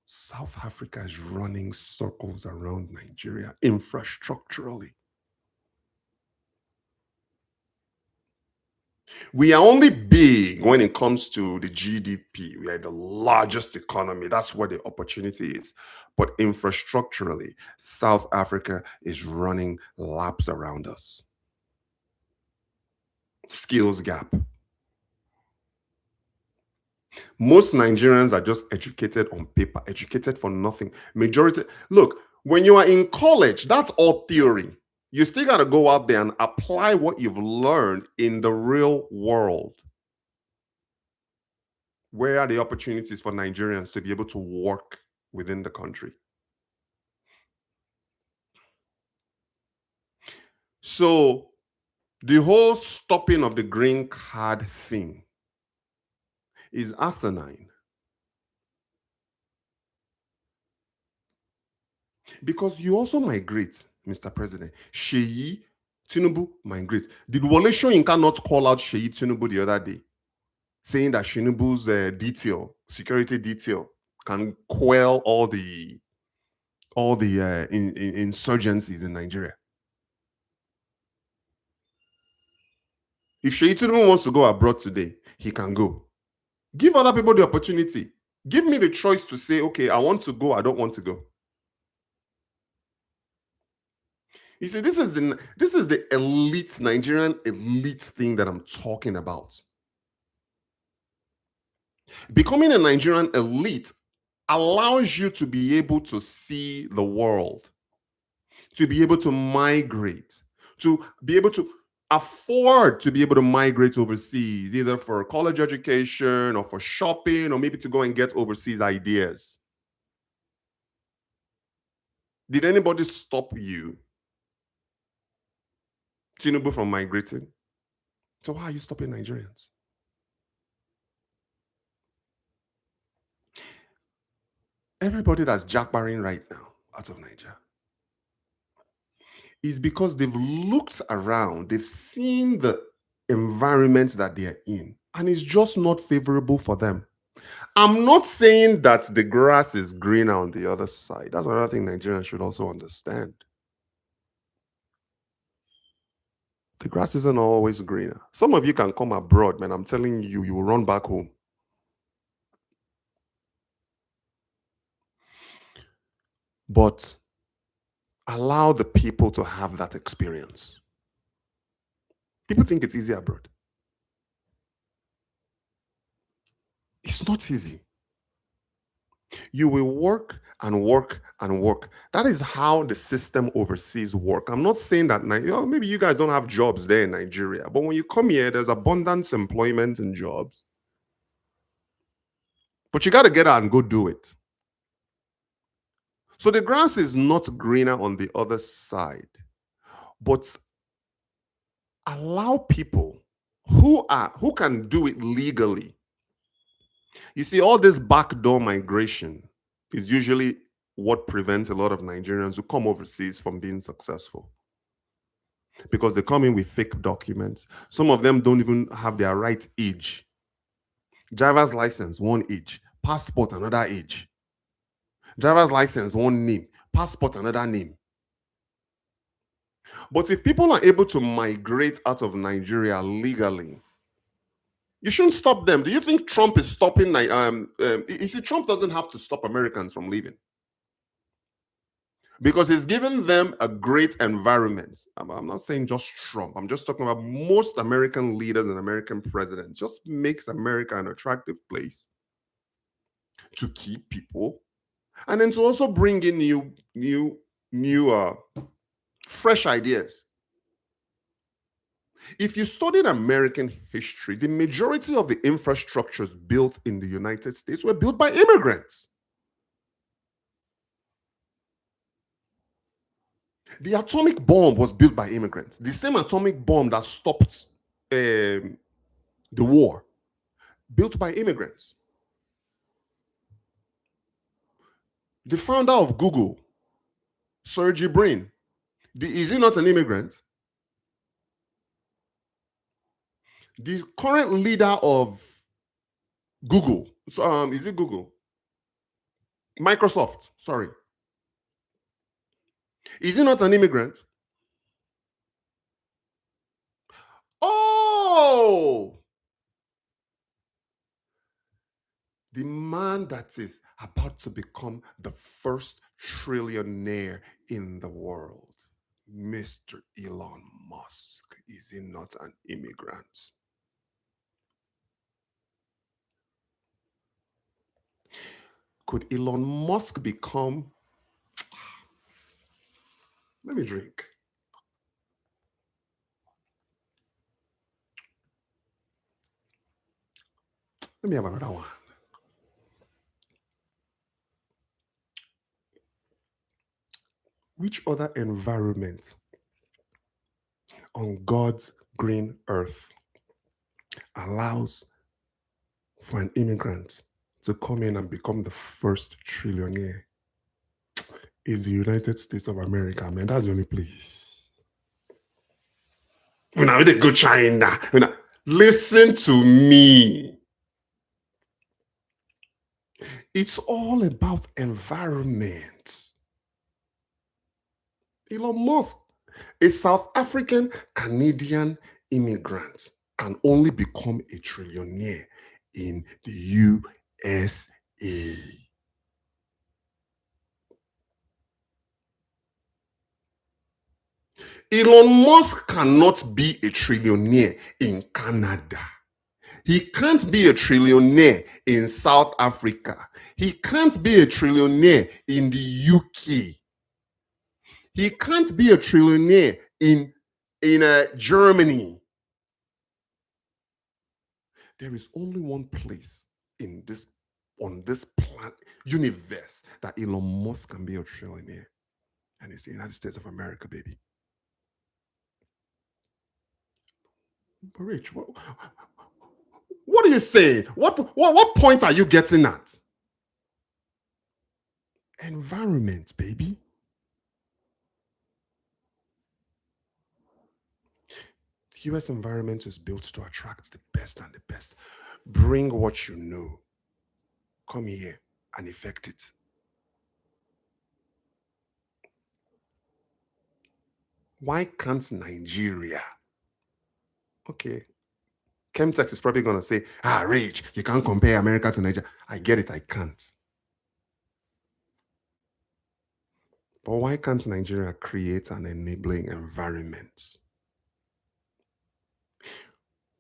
Speaker 1: South Africa is running circles around Nigeria. Infrastructurally, we are only big when it comes to the GDP. We are the largest economy. That's where the opportunity is. But infrastructurally, South Africa is running laps around us. Skills gap. Most Nigerians are just educated on paper, educated for nothing. Majority, look, when you are in college, that's all theory. You still got to go out there and apply what you've learned in the real world. Where are the opportunities for Nigerians to be able to work within the country? So, the whole stopping of the green card thing is asinine. Because you also migrate, Mr. President. Sheyi Tinubu migrate. Did Wole Soyinka not call out Sheyi Tinubu the other day, saying that Tinubu's security detail, can quell all the insurgencies in Nigeria? If Sheyi Tinubu wants to go abroad today, he can go. Give other people the opportunity. Give me the choice to say, okay, I want to go, I don't want to go. You see, this is the elite, Nigerian elite thing that I'm talking about. Becoming a Nigerian elite allows you to be able to see the world, to be able to migrate, to be able to afford to be able to migrate overseas, either for college education or for shopping, or maybe to go and get overseas ideas. Did anybody stop you, Tinubu, from migrating? So why are you stopping Nigerians? everybody that's jackbarring right now out of Nigeria is because they've looked around, they've seen the environment that they're in, and it's just not favorable for them. I'm not saying that the grass is greener on the other side. That's another thing Nigerians should also understand. The grass isn't always greener. Some of you can come abroad, man. I'm telling you, you will run back home. But allow the people to have that experience. People think it's easy abroad. It's not easy. You will work and work and work. That is how the system overseas work. I'm not saying that maybe you guys don't have jobs there in Nigeria, but when you come here, there's abundance employment and jobs. But you got to get out and go do it. So the grass is not greener on the other side, but allow people who can do it legally. You see, all this backdoor migration is usually what prevents a lot of Nigerians who come overseas from being successful. Because they come in with fake documents. Some of them don't even have their right age. Driver's license, one age. Passport, another age. Driver's license, one name. Passport, another name. But if people are able to migrate out of Nigeria legally, you shouldn't stop them. Do you think Trump is stopping? You see, Trump doesn't have to stop Americans from leaving because he's given them a great environment. I'm not saying just Trump. I'm just talking about most American leaders and American presidents. Just makes America an attractive place to keep people, and then to also bring in new, fresh ideas. If you studied American history, the majority of the infrastructures built in the United States were built by immigrants. The atomic bomb was built by immigrants. The same atomic bomb that stopped the war, built by immigrants. The founder of Google, Sergey Brin, is he not an immigrant? The current leader of Google, is it Google? Microsoft, sorry. Is he not an immigrant? Oh, the man that is about to become the first trillionaire in the world, Mr. Elon Musk, is he not an immigrant? Could Elon Musk become? Let me drink. Let me have another one. Which other environment on God's green earth allows for an immigrant to come in and become the first trillionaire? Is the United States of America, man. That's the only place. When I go China, listen to me. It's all about environment. Elon Musk, a South African Canadian immigrant, can only become a trillionaire in the USA. Elon Musk cannot be a trillionaire in Canada. He can't be a trillionaire in South Africa. He can't be a trillionaire in the UK. He can't be a trillionaire in Germany. There is only one place on this planet universe that Elon Musk can be a trillionaire, and it's the United States of America, baby. But Rich, what are you saying? What point are you getting at? Environment, baby. The US environment is built to attract the best and the best. Bring what you know. Come here and effect it. Why can't Nigeria? Okay. Chemtex is probably going to say, Rage, you can't compare America to Nigeria. I get it, I can't. But why can't Nigeria create an enabling environment?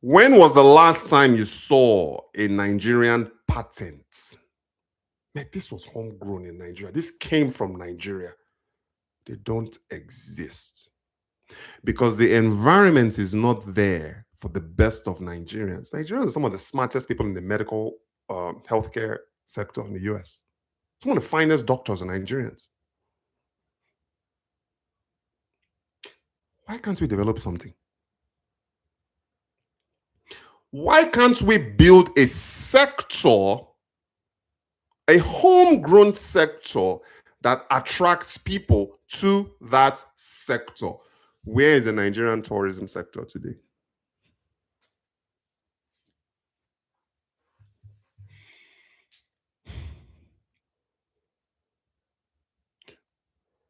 Speaker 1: When was the last time you saw a Nigerian patent? Like, this was homegrown in Nigeria. This came from Nigeria. They don't exist because the environment is not there for the best of Nigerians. Nigerians are some of the smartest people in the medical healthcare sector in the US. Some of the finest doctors are Nigerians. Why can't we develop something? Why can't we build a sector, a homegrown sector that attracts people to that sector? Where is the Nigerian tourism sector today?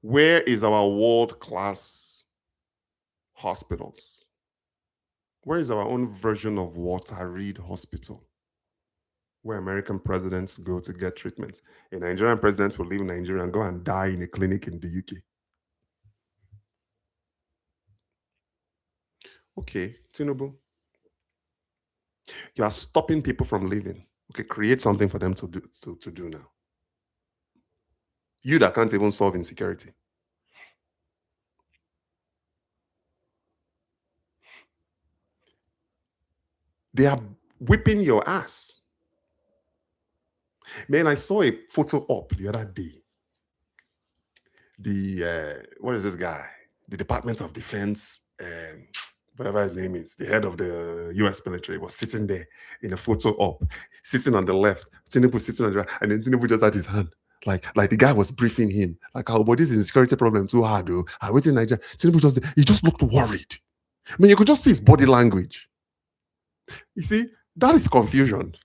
Speaker 1: Where is our world-class hospitals? Where is our own version of Walter Reed Hospital, where American presidents go to get treatment? A Nigerian president will leave Nigeria and go and die in a clinic in the UK. Okay, Tinubu, you are stopping people from leaving. Okay, create something for them to do now. You that can't even solve insecurity. They are whipping your ass. Man, I saw a photo up the other day. What is this guy? The Department of Defense, whatever his name is, the head of the US military was sitting there in a photo op, sitting on the left, Tinubu sitting on the right, and then Tinubu just had his hand. Like the guy was briefing him, like, oh, but this is a security problem too hard, though. I wait in Nigeria. Tinubu he just looked worried. I mean, you could just see his body language. You see, that is confusion.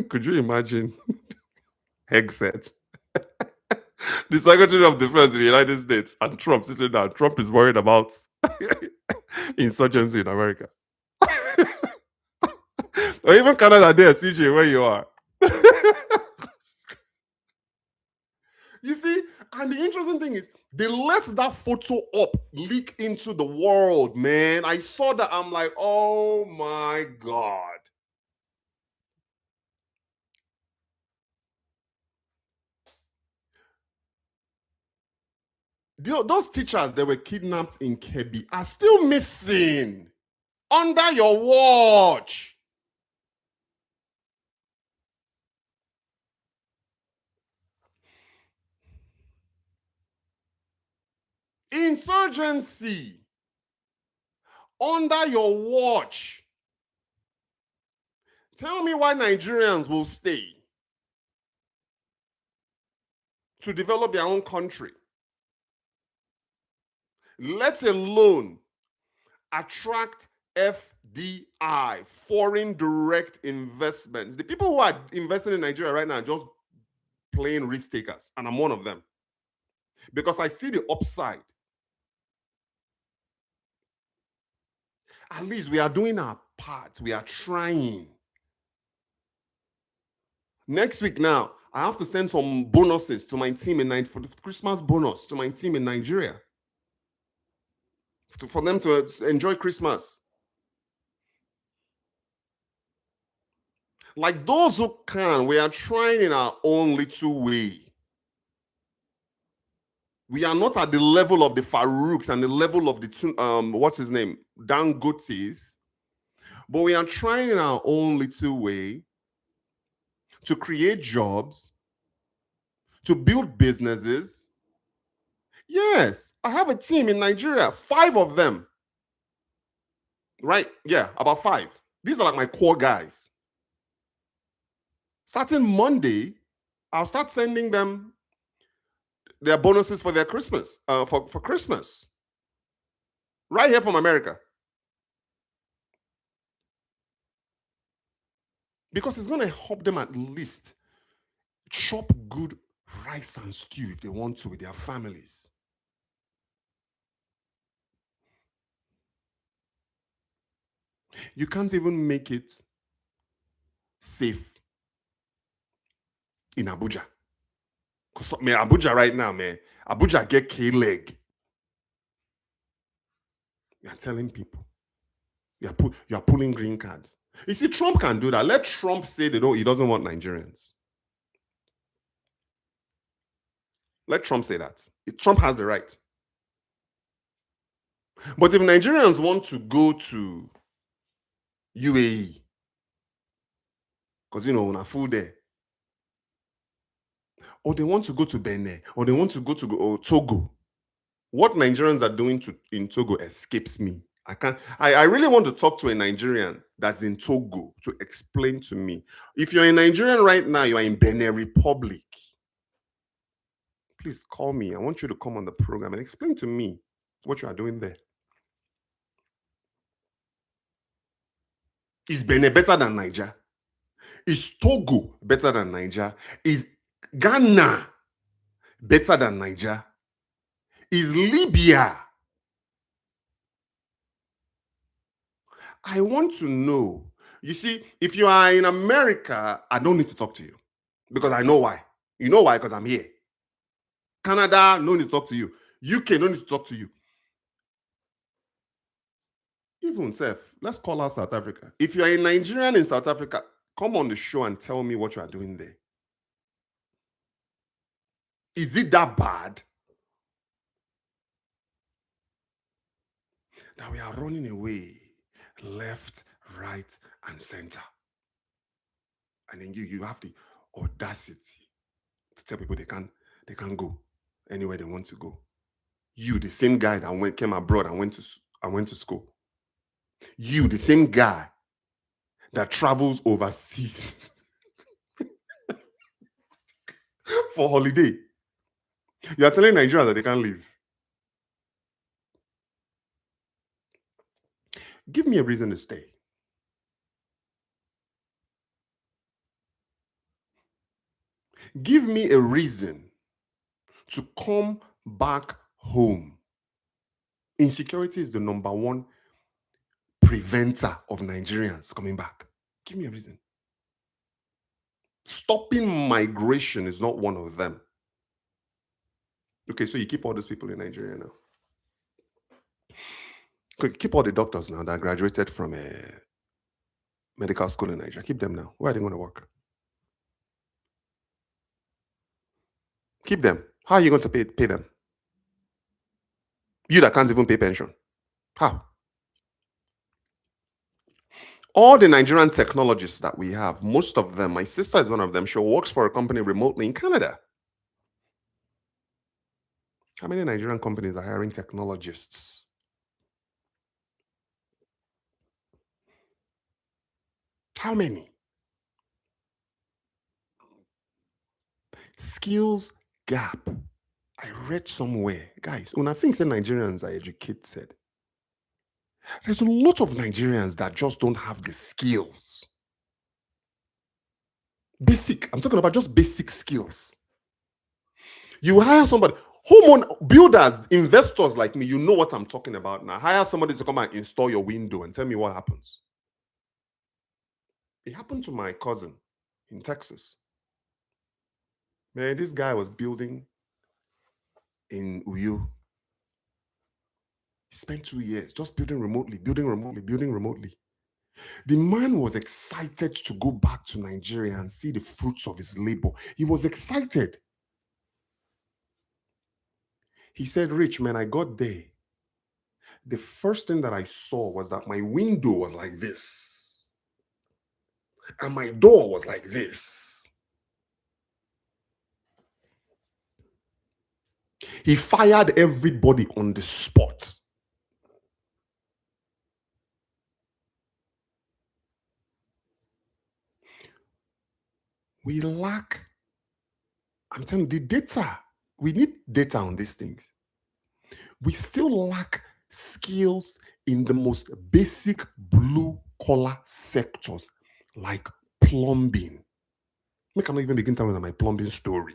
Speaker 1: Could you imagine? Hegseth, the Secretary of Defense in the United States, and Trump sitting down. Trump is worried about insurgency in America. Or even Canada there, CJ, where you are. You see, and the interesting thing is, they let that photo up leak into the world, man. I saw that. I'm like, oh my God. Those teachers that were kidnapped in Kebbi are still missing under your watch. Insurgency under your watch. Tell me why Nigerians will stay to develop their own country, let alone attract FDI, foreign direct investments. The people who are investing in Nigeria right now are just plain risk takers, and I'm one of them because I see the upside. At least we are doing our part. We are trying. Next week now, I have to send some bonuses to my team for the Christmas bonus to my team in Nigeria for them to enjoy Christmas. Like those who can, we are trying in our own little way. We are not at the level of the Farouks and the level of the what's his name, Dangotes, but we are trying in our own little way to create jobs, to build businesses. Yes, I have a team in Nigeria, 5 of them. Right? Yeah, about 5. These are like my core guys. Starting Monday, I'll start sending them their bonuses for their Christmas, for Christmas, right here from America, because it's going to help them at least chop good rice and stew if they want to with their families. You can't even make it safe in Abuja. Because man, Abuja right now, man, Abuja get K-leg. You're telling people. You're pulling green cards. You see, Trump can do that. Let Trump say he doesn't want Nigerians. Let Trump say that. Trump has the right. But if Nigerians want to go to UAE, because on a food there, or they want to go to Benin, or they want to go to Togo, what Nigerians are doing in Togo escapes me. I really want to talk to a Nigerian that's in Togo to explain to me. If you're a Nigerian right now, you are in Benin Republic. Please call me. I want you to come on the program and explain to me what you are doing there. Is Benin better than Niger? Is Togo better than Niger? Is Ghana better than Niger? Is Libya? I want to know. You see, if you are in America, I don't need to talk to you because I know why. You know why? Because I'm here. Canada, no need to talk to you. UK, no need to talk to you. Even Seth, let's call out South Africa. If you are a Nigerian in South Africa, come on the show and tell me what you are doing there. Is it that bad that we are running away left, right, and center? And then you have the audacity to tell people they can't go anywhere they want to go. You, the same guy that came abroad and went to school. You, the same guy that travels overseas for holiday. You are telling Nigerians that they can't leave. Give me a reason to stay. Give me a reason to come back home. Insecurity is the number one preventer of Nigerians coming back. Give me a reason. Stopping migration is not one of them. Okay, so you keep all those people in Nigeria now. Okay, keep all the doctors now that graduated from a medical school in Nigeria. Keep them now. Where are they going to work? Keep them. How are you going to pay them? You that can't even pay pension. How? All the Nigerian technologists that we have, most of them, my sister is one of them, she works for a company remotely in Canada. How many Nigerian companies are hiring technologists? How many? Skills gap. I read somewhere, guys, when I think that Nigerians are educated, there's a lot of Nigerians that just don't have the skills. I'm talking about just basic skills. You hire somebody, builders, investors like me, you know what I'm talking about now. Hire somebody to come and install your window and tell me what happens. It happened to my cousin in Texas. Man, this guy was building in Uyu. He spent 2 years just building remotely. The man was excited to go back to Nigeria and see the fruits of his labor. He was excited. He said, Rich, man, I got there. The first thing that I saw was that my window was like this. And my door was like this. He fired everybody on the spot. We lack I'm telling you, the data, we need data on these things. We still lack skills in the most basic blue collar sectors like plumbing. Make I not even begin telling my plumbing story.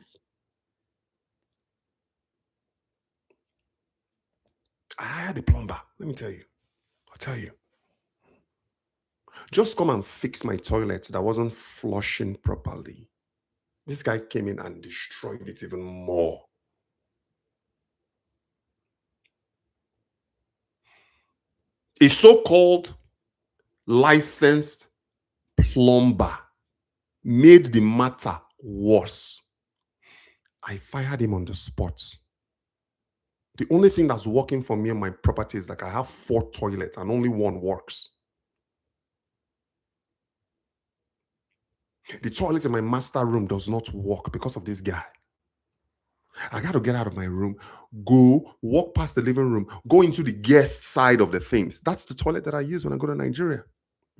Speaker 1: I hired a plumber. Let me tell you. I'll tell you. Just come and fix my toilet that wasn't flushing properly. This guy came in and destroyed it even more. A so-called licensed plumber made the matter worse. I fired him on the spot. The only thing that's working for me and my property is like I have 4 toilets and only one works. The toilet in my master room does not work because of this guy. I got to get out of my room, go, walk past the living room, go into the guest side of the things. That's the toilet that I use when I go to Nigeria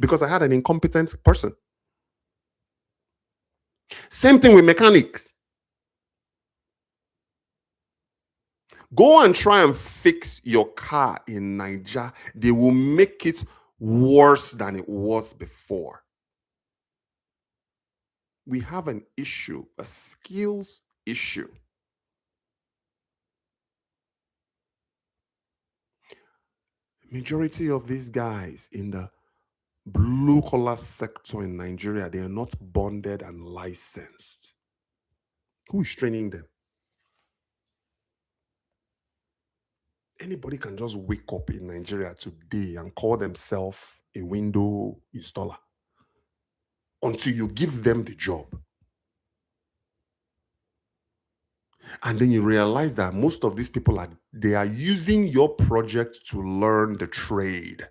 Speaker 1: because I had an incompetent person. Same thing with mechanics. Go and try and fix your car in Nigeria. They will make it worse than it was before. We have an issue, a skills issue. Majority of these guys in the blue collar sector in Nigeria, they are not bonded and licensed. Who is training them? Anybody can just wake up in Nigeria today and call themselves a window installer until you give them the job. And then you realize that most of these people they are using your project to learn the trade.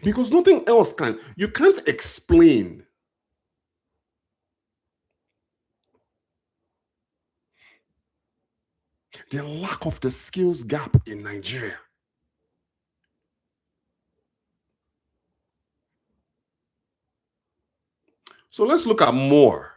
Speaker 1: Because nothing else you can't explain the lack of the skills gap in Nigeria. So let's look at more.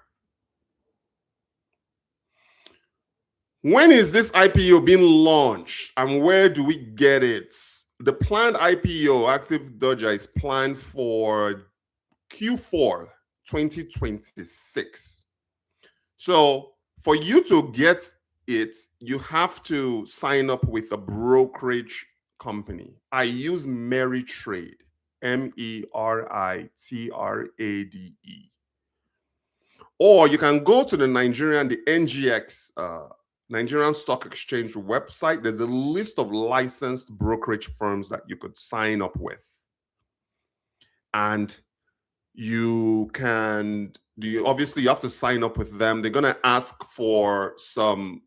Speaker 1: When is this IPO being launched and where do we get it? The planned IPO, Active Dodger, is planned for Q4 2026. So for you to get it, you have to sign up with a brokerage company. I use Meritrade, Meritrade. Or you can go to the NGX, Nigerian Stock Exchange website. There's a list of licensed brokerage firms that you could sign up with. And obviously you have to sign up with them. They're going to ask for some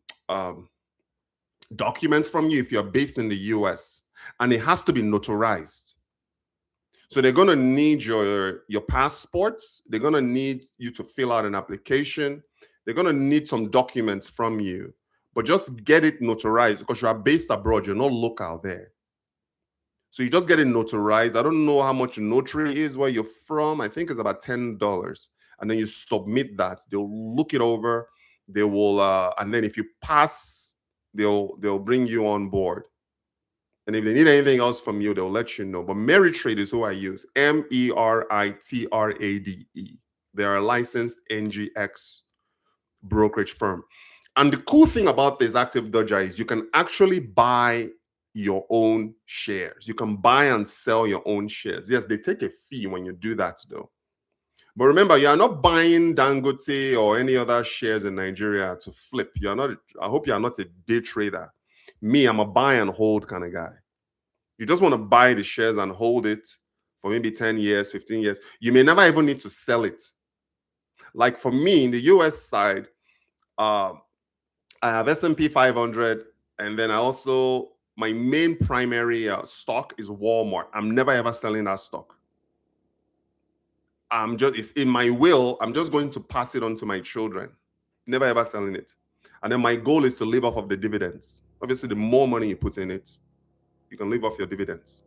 Speaker 1: documents from you if you're based in the US, and it has to be notarized. So they're going to need your passports. They're going to need you to fill out an application. They're going to need some documents from you, but just get it notarized because you are based abroad. You're not local there. So you just get it notarized. I don't know how much notary is where you're from. I think it's about $10. And then you submit that. They'll look it over. They will, and then if you pass, they'll bring you on board. And if they need anything else from you, they'll let you know. But Meritrade is who I use. Meritrade. They're a licensed NGX brokerage firm. And the cool thing about this Active Dodger is you can actually buy your own shares. You can buy and sell your own shares. Yes, they take a fee when you do that, though. But remember, you are not buying Dangote or any other shares in Nigeria to flip. I hope you are not a day trader. Me, I'm a buy and hold kind of guy. You just want to buy the shares and hold it for maybe 10 years, 15 years. You may never even need to sell it. Like for me, in the US side, I have S&P 500, and then my main primary stock is Walmart. I'm never ever selling that stock. It's in my will. I'm just going to pass it on to my children. Never ever selling it. And then my goal is to live off of the dividends. Obviously, the more money you put in it, you can live off your dividends.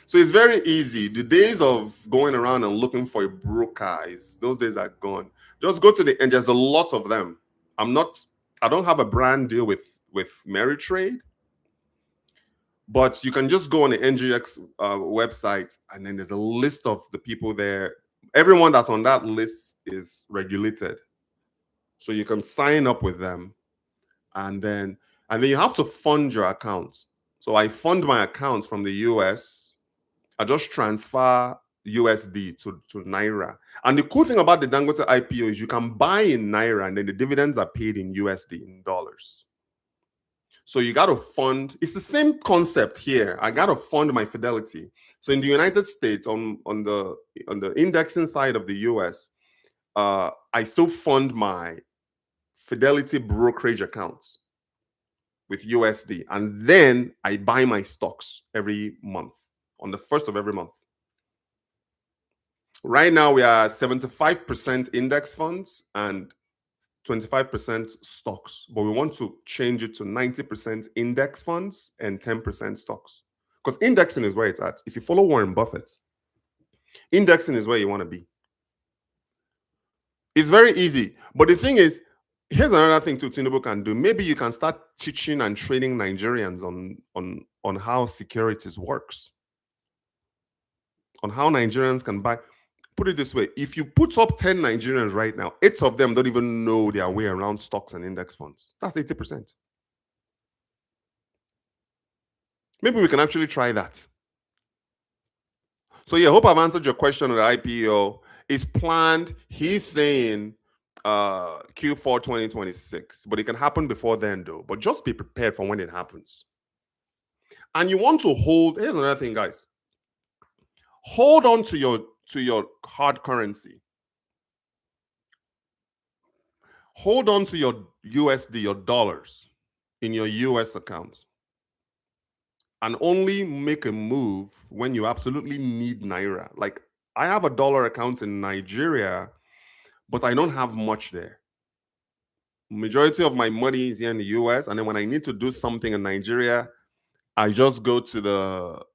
Speaker 1: So it's very easy. The days of going around and looking for a broker those days are gone. Just go to and there's a lot of them. I don't have a brand deal with Meritrade, but you can just go on the NGX website, and then there's a list of the people there. Everyone that's on that list is regulated, so you can sign up with them, and then you have to fund your account. So I fund my account from the US. I just transfer USD to Naira. And the cool thing about the Dangote IPO is you can buy in Naira and then the dividends are paid in USD, in dollars. So you got to fund. It's the same concept here. I got to fund my Fidelity. So in the United States, on the indexing side of the US, I still fund my Fidelity brokerage accounts with USD, and then I buy my stocks every month on the first of every month. Right now, we are 75% index funds and 25% stocks, but we want to change it to 90% index funds and 10% stocks. Because indexing is where it's at. If you follow Warren Buffett, indexing is where you want to be. It's very easy. But the thing is, here's another thing too Tinubu can do. Maybe you can start teaching and training Nigerians on how securities works, on how Nigerians can buy. Put it this way, if you put up 10 Nigerians right now, 8 of them don't even know their way around stocks and index funds. That's 80%. Maybe we can actually try that. So yeah, hope I've answered your question on the IPO. It's planned. He's saying Q4 2026, but it can happen before then though. But just be prepared for when it happens. And you want to hold, here's another thing, guys. Hold on to your hard currency. Hold on to your USD, your dollars in your US accounts. And only make a move when you absolutely need Naira. Like, I have a dollar account in Nigeria, but I don't have much there. Majority of my money is here in the US, and then when I need to do something in Nigeria, I just go to the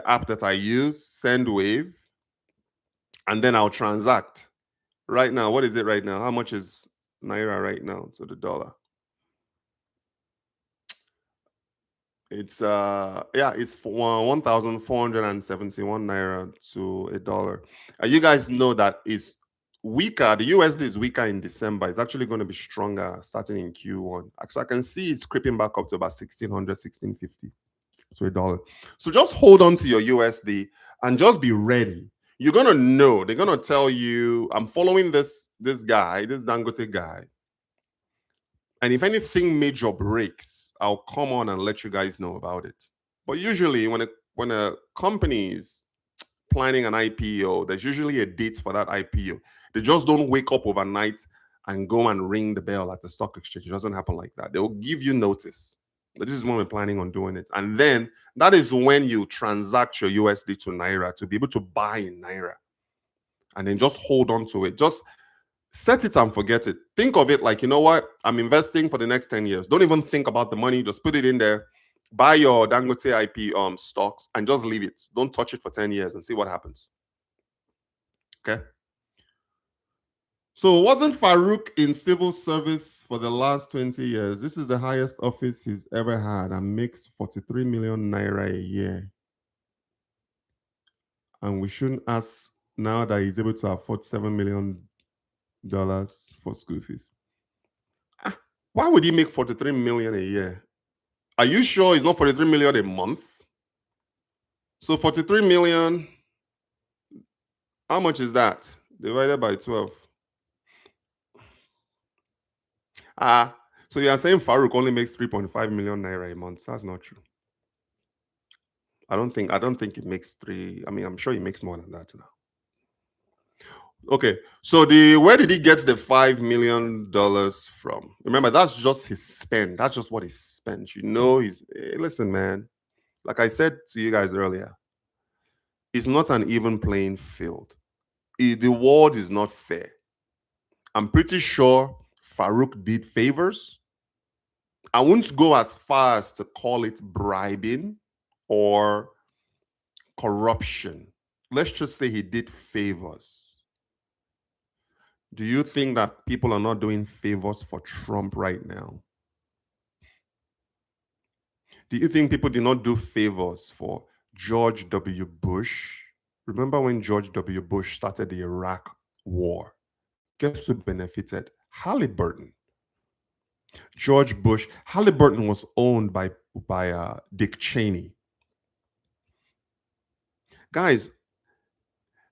Speaker 1: app that I use, SendWave, and then I'll transact. Right now, what is it right now? How much is Naira right now to the dollar? It's it's 1,471 Naira to a dollar. You guys know that is weaker. The USD is weaker in December. It's actually going to be stronger starting in Q1. So I can see it's creeping back up to about 1,600, 1,650 to a dollar. So just hold on to your USD and just be ready. You're gonna know. They're gonna tell you, I'm following this guy, this Dangote guy. And if anything major breaks, I'll come on and let you guys know about it. But usually when a company is planning an IPO, there's usually a date for that IPO. They just don't wake up overnight and go and ring the bell at the stock exchange. It doesn't happen like that. They'll give you notice. But this is when we're planning on doing it. And then that is when you transact your USD to Naira to be able to buy in Naira. And then just hold on to it. Just set it and forget it. Think of it like, you know what? I'm investing for the next 10 years. Don't even think about the money. Just put it in there. Buy your Dangote IP stocks and just leave it. Don't touch it for 10 years and see what happens. Okay. So wasn't Farouk in civil service for the last 20 years? This is the highest office he's ever had and makes 43 million Naira a year. And we shouldn't ask now that he's able to afford $7 million for school fees. Why would he make 43 million a year? Are you sure it's not 43 million a month? So 43 million, how much is that? Divided by 12. So you are saying Farouk only makes 3.5 million Naira a month. That's not true. I don't think it makes three. I mean, I'm sure he makes more than that now. Okay, so where did he get the $5 million from? Remember, that's just his spend. That's just what he spent. You know, listen, man. Like I said to you guys earlier, it's not an even playing field. The world is not fair. I'm pretty sure Farouk did favors. I won't go as far as to call it bribing or corruption. Let's just say he did favors. Do you think that people are not doing favors for Trump right now? Do you think people did not do favors for George W. Bush? Remember when George W. Bush started the Iraq war? Guess who benefited? Halliburton. George Bush. Halliburton was owned by Dick Cheney. Guys,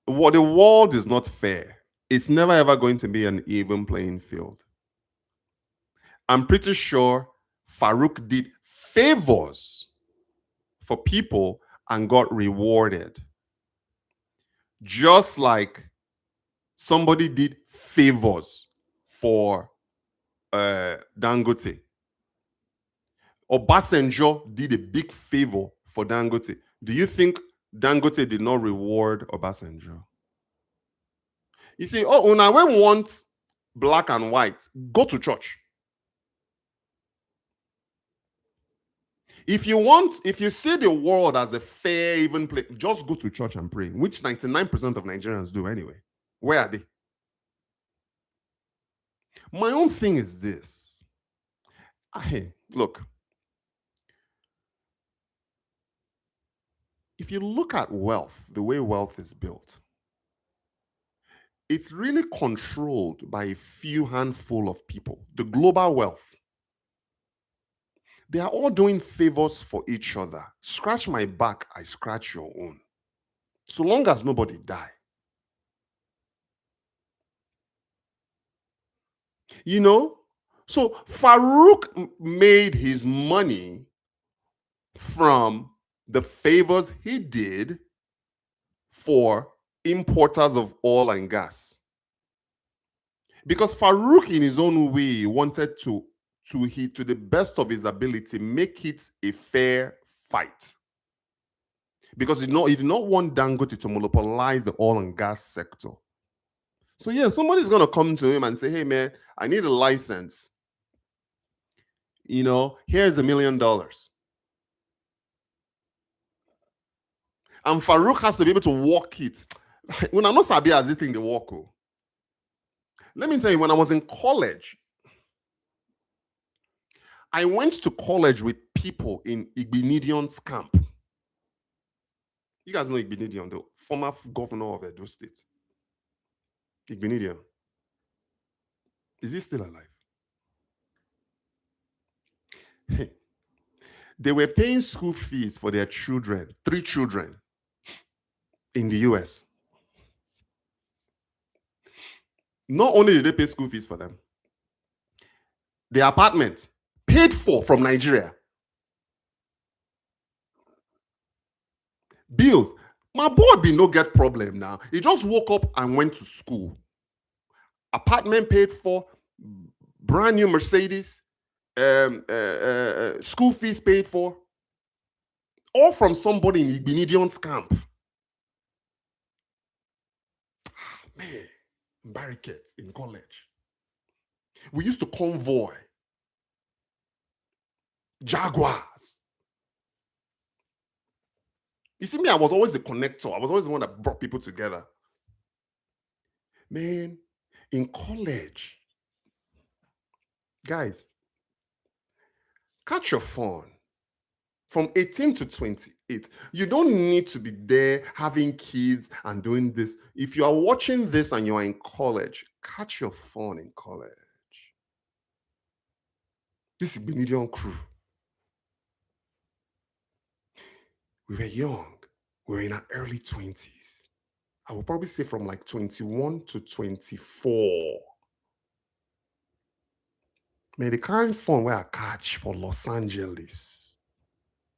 Speaker 1: what the world is not fair. It's never ever going to be an even playing field. I'm pretty sure Farouk did favors for people and got rewarded. Just like somebody did favors for Dangote. Obasanjo did a big favor for Dangote. Do you think Dangote did not reward Obasanjo? You see, when I want black and white, go to church. If you see the world as a fair, even place, just go to church and pray, which 99% of Nigerians do anyway. Where are they? My own thing is this. Hey, look. If you look at wealth, the way wealth is built, it's really controlled by a few handful of people. The global wealth. They are all doing favors for each other. Scratch my back, I scratch your own. So long as nobody die. You know? So Farouk made his money from the favors he did for importers of oil and gas. Because Farouk, in his own way, wanted to the best of his ability, make it a fair fight. Because he did not want Dangote to monopolize the oil and gas sector. So yeah, somebody's gonna come to him and say, "Hey man, I need a license. Here's $1 million." And Farouk has to be able to walk it. When I'm not sabi as this thing they walk. Let me tell you, when I was in college, I went to college with people in Igbinidion's camp. You guys know Igbinidion, the former governor of Edo State. Igbinidion. Is he still alive? They were paying school fees for their children, 3 children, in the US. Not only did they pay school fees for them, the apartment paid for from Nigeria. Bills. My boy be no get problem now. He just woke up and went to school. Apartment paid for, brand new Mercedes, school fees paid for, all from somebody in Igbinidion's camp. Man, barricades in college. We used to convoy Jaguars. You see me, I was always the connector. I was always the one that brought people together. Man, in college, guys, catch your phone. From 18 to 28, you don't need to be there having kids and doing this. If you are watching this and you are in college, catch your phone in college. This is Benedion crew. We were young. We were in our early 20s. I would probably say from like 21 to 24. Man, the current phone where I catch for Los Angeles.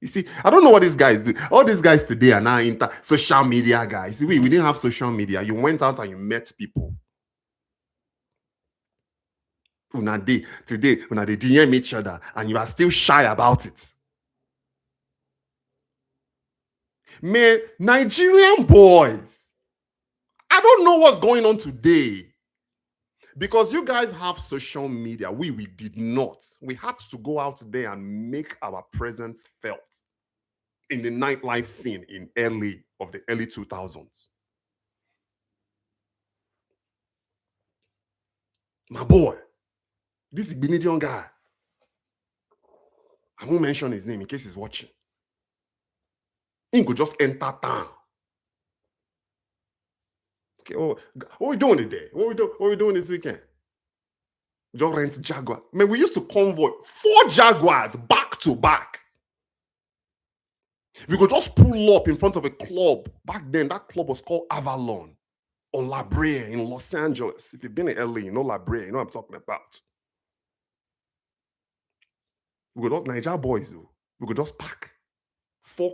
Speaker 1: You see, I don't know what these guys do. All these guys today are now into social media guys. We didn't have social media. You went out and you met people. Today, when they DM each other and you are still shy about it. Man, Nigerian boys, I don't know what's going on today. Because you guys have social media. We did not. We had to go out there and make our presence felt. in the nightlife scene in LA of the early 2000s. My boy, this is Benedion guy. I won't mention his name in case he's watching. He could just enter town. Okay, what are we doing today? What are we doing this weekend? Just rent Jaguar. Man, we used to convoy 4 Jaguars back to back. We could just pull up in front of a club. Back then, that club was called Avalon on La Brea in Los Angeles. If you've been in LA, you know La Brea, you know what I'm talking about. We could just, Niger boys, though. We could just pack 4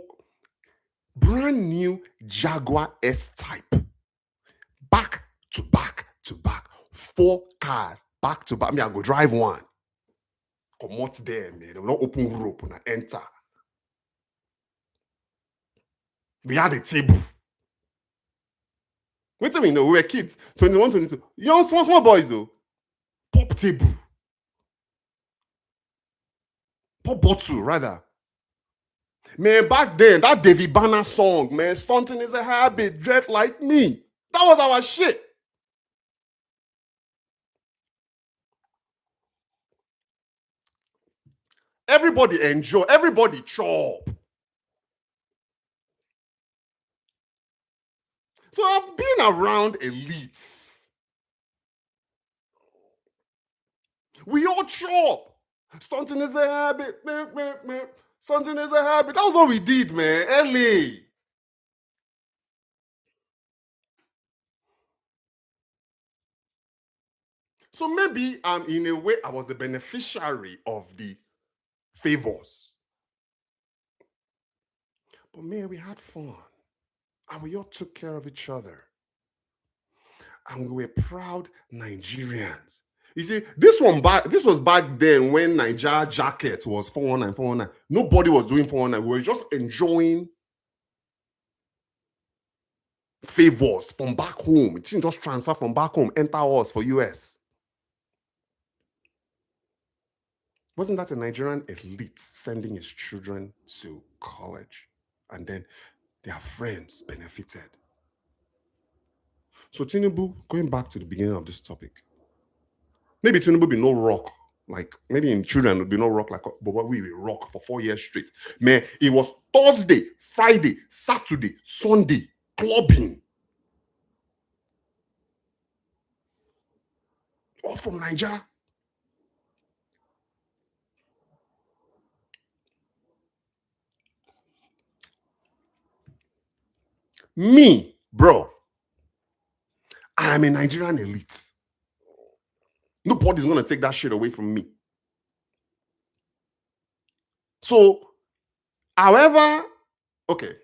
Speaker 1: brand new Jaguar S-Type. Back to back to back. 4 cars back to back. I mean, I go drive one. Come out there, man. They will not open rope when I enter. We had a table. Wait a minute, we were kids. 21, 22. Young, small boys, though. Pop table. Pop bottle, rather. Man, back then, that Davy Banner song, man, stunting is a habit, dread like me. That was our shit. Everybody enjoy, everybody chop. So I've been around elites. We all chop. Stunting is a habit. Stunting is a habit. That was what we did, man. LA. So maybe in a way, I was the beneficiary of the favors. But man, we had fun. And we all took care of each other. And we were proud Nigerians. You see, this was back then when Niger jacket was 419, 419. Nobody was doing 419. We were just enjoying favors from back home. It didn't just transfer from back home, enter us for US. Wasn't that a Nigerian elite sending his children to college? And then their friends benefited. So Tinubu, going back to the beginning of this topic, maybe Tinubu be no rock. Like maybe in children would be no rock like, but we will rock for 4 years straight. Man, it was Thursday, Friday, Saturday, Sunday, clubbing. All from Niger. Me, bro, I'm a Nigerian elite. Nobody's gonna take that shit away from me. So, however, okay.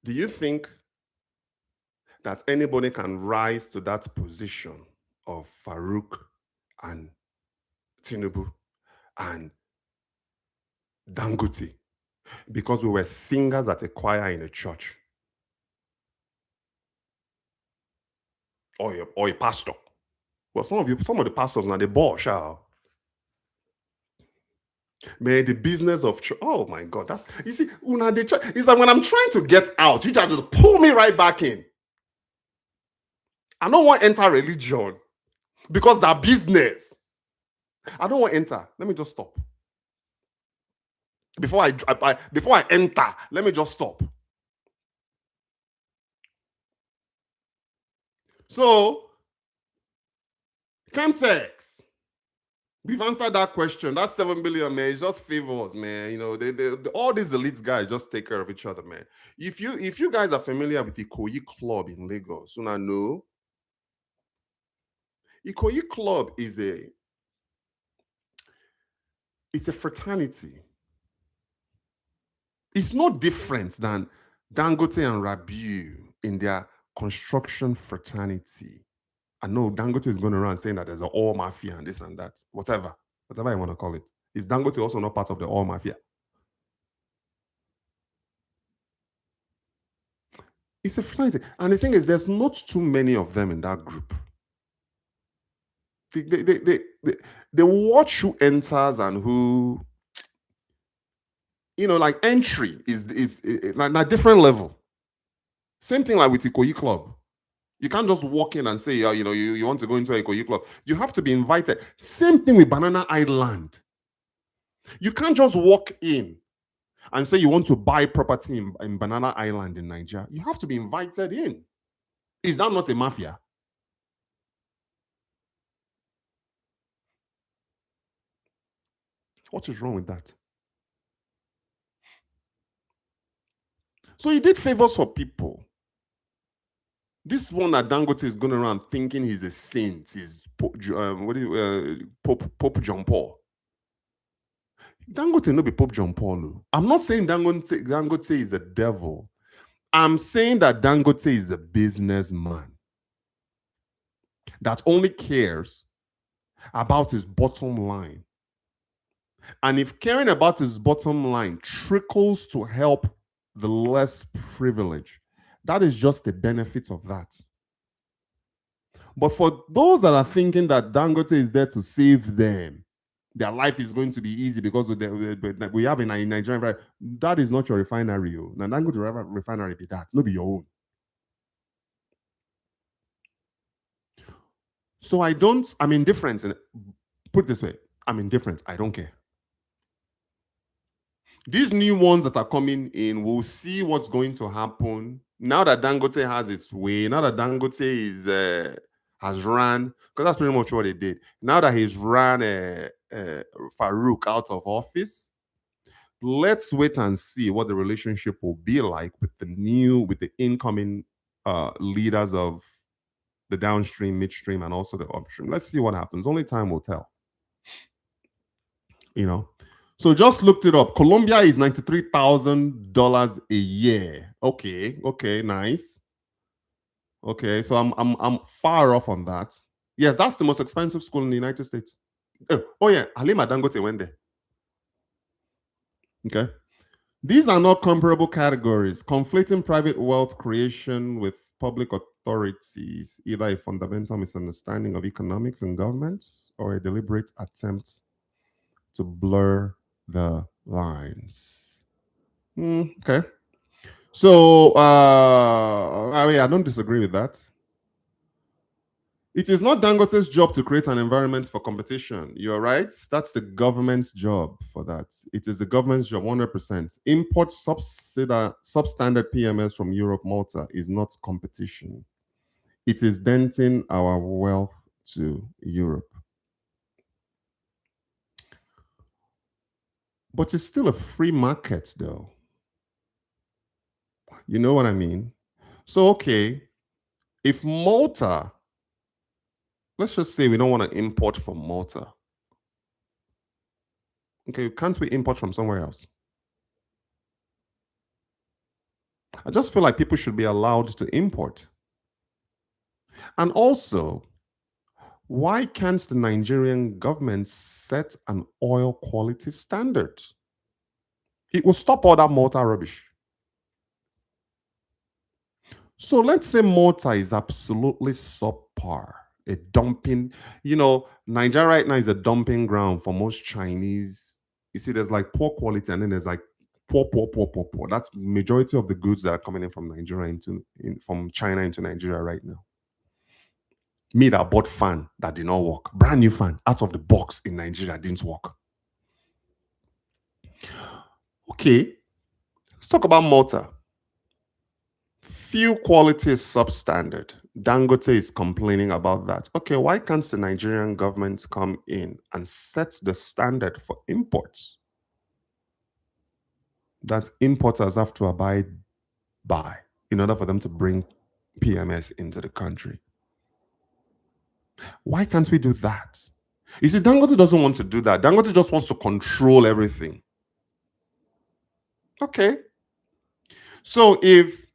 Speaker 1: Do you think that anybody can rise to that position of Farouk and Tinubu and Dangote because we were singers at a choir in a church? Or a pastor? Well, some of the pastors now they bought, shall. Man, the business of oh my god, that's you see, it's like when I'm trying to get out, you just pull me right back in. I don't want to enter religion because that business. I don't want to enter. Let me just stop. Before I enter, let me just stop. So, Chemtex, we've answered that question. That 7 billion, man, it's just favors, man. You know, all these elites guys just take care of each other, man. If you guys are familiar with the Ikoyi Club in Lagos, you know, Ikoyi Club is it's a fraternity. It's no different than Dangote and Rabiu in their construction fraternity. I know Dangote is going around saying that there's an oil mafia and this and that, whatever you want to call it. Is Dangote also not part of the oil mafia? It's a fraternity. And the thing is, there's not too many of them in that group. They watch who enters and who like entry is like a different level. Same thing like with Ikoyi Club. You can't just walk in and say, you want to go into a Ikoyi Club. You have to be invited. Same thing with Banana Island. You can't just walk in and say you want to buy property in Banana Island in Nigeria. You have to be invited in. Is that not a mafia? What is wrong with that? So he did favors for people. This one that Dangote is going around thinking he's a saint. He's Pope John Paul. Dangote no be Pope John Paul. I'm not saying Dangote is a devil. I'm saying that Dangote is a businessman that only cares about his bottom line. And if caring about his bottom line trickles to help the less privileged, that is just the benefit of that. But for those that are thinking that Dangote is there to save them, their life is going to be easy because we have a Nigerian, that is not your refinery. Now, Dangote refinery be that, not be your own. So I'm indifferent. Put it this way, I'm indifferent. I don't care. These new ones that are coming in, we'll see what's going to happen now that Dangote has its way. Now that Dangote has ran, because that's pretty much what he did. Now that he's ran Farouk out of office, let's wait and see what the relationship will be like with the incoming leaders of the downstream, midstream, and also the upstream. Let's see what happens. Only time will tell. So just looked it up. Colombia is $93,000 a year. Okay, nice. Okay, so I'm far off on that. Yes, that's the most expensive school in the United States. Oh yeah, Halima Dangote went there. Okay. These are not comparable categories. Conflicting private wealth creation with public authorities, either a fundamental misunderstanding of economics and governments or a deliberate attempt to blur the lines. Okay. So, I don't disagree with that. It is not Dangote's job to create an environment for competition. You're right. That's the government's job for that. It is the government's job, 100%. Import substandard PMS from Europe, Malta is not competition. It is denting our wealth to Europe. But it's still a free market, though. You know what I mean? So, okay, if Malta, let's just say we don't want to import from Malta. Okay, can't we import from somewhere else? I just feel like people should be allowed to import. And also, why can't the Nigerian government set an oil quality standard? It will stop all that Malta rubbish. So let's say Malta is absolutely subpar, a dumping, Nigeria right now is a dumping ground for most Chinese. You see, there's like poor quality and then there's like poor. That's majority of the goods that are coming in from Nigeria from China into Nigeria right now. Me that bought fan that did not work, brand new fan out of the box in Nigeria didn't work. Okay, let's talk about Malta. Fuel quality is substandard. Dangote is complaining about that. Okay, why can't the Nigerian government come in and set the standard for imports that importers have to abide by in order for them to bring PMS into the country? Why can't we do that? You see, Dangote doesn't want to do that. Dangote just wants to control everything. Okay. So if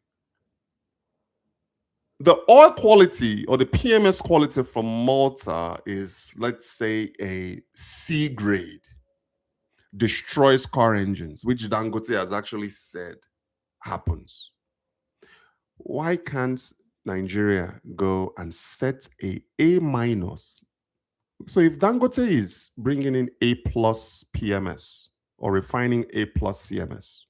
Speaker 1: the oil quality or the PMS quality from Malta is, let's say, a C grade, destroys car engines, which Dangote has actually said happens. Why can't Nigeria go and set A minus? So if Dangote is bringing in A plus PMS or refining A plus CMS.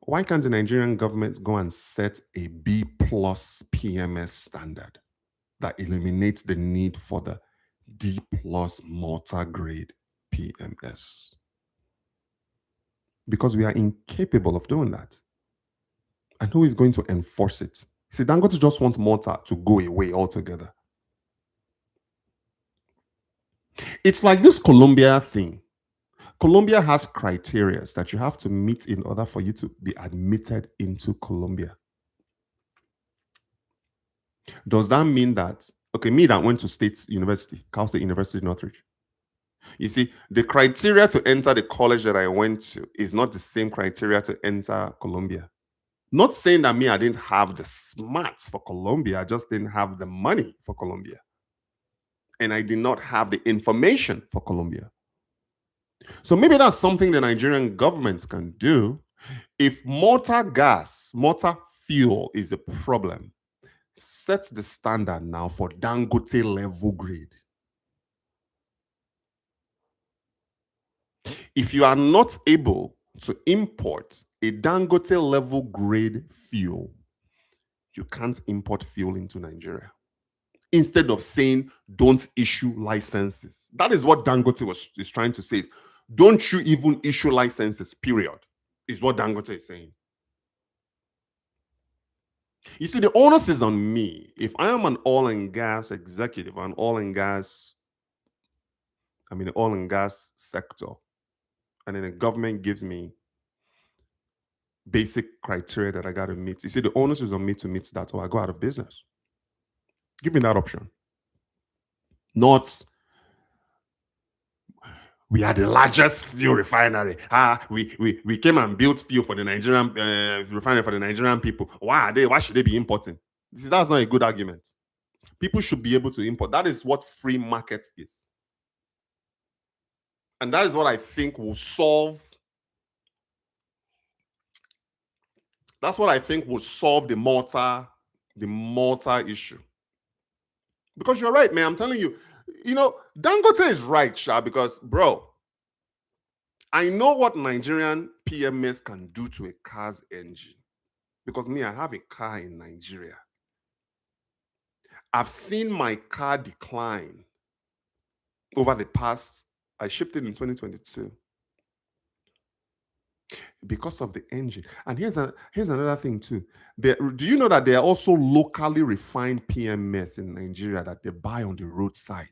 Speaker 1: Why can't the Nigerian government go and set a B plus PMS standard that eliminates the need for the D plus multi-grade PMS? Because we are incapable of doing that. And who is going to enforce it? See, Dangote just wants Malta to go away altogether. It's like this Colombia thing. Colombia has criteria that you have to meet in order for you to be admitted into Colombia. Does that mean that, okay, me that went to State University, Cal State University, Northridge. You see, the criteria to enter the college that I went to is not the same criteria to enter Colombia. Not saying that me, I didn't have the smarts for Colombia, I just didn't have the money for Colombia. And I did not have the information for Colombia. So maybe that's something the Nigerian government can do. If motor fuel is the problem, set the standard now for Dangote level grade. If you are not able to import a Dangote level grade fuel, you can't import fuel into Nigeria. Instead of saying don't issue licenses. That is what Dangote is trying to say. Is, don't you even issue licenses, period, is what Dangote is saying. You see, the onus is on me. If I am an oil and gas executive, the oil and gas sector, and then the government gives me basic criteria that I got to meet. You see, the onus is on me to meet that or I go out of business. Give me that option. Not, we are the largest fuel refinery. We came and built fuel for the Nigerian refinery for the Nigerian people. Why should they be importing? That's not a good argument. People should be able to import. That is what free market is. And that is what I think will solve. That's what I think will solve the Malta issue. Because you're right, man. I'm telling you, Dangote is right, Sha, because, bro, I know what Nigerian PMS can do to a car's engine. Because me, I have a car in Nigeria. I've seen my car decline over the past, I shipped it in 2022. Because of the engine. And here's another thing too. Do you know that there are also locally refined PMS in Nigeria that they buy on the roadside?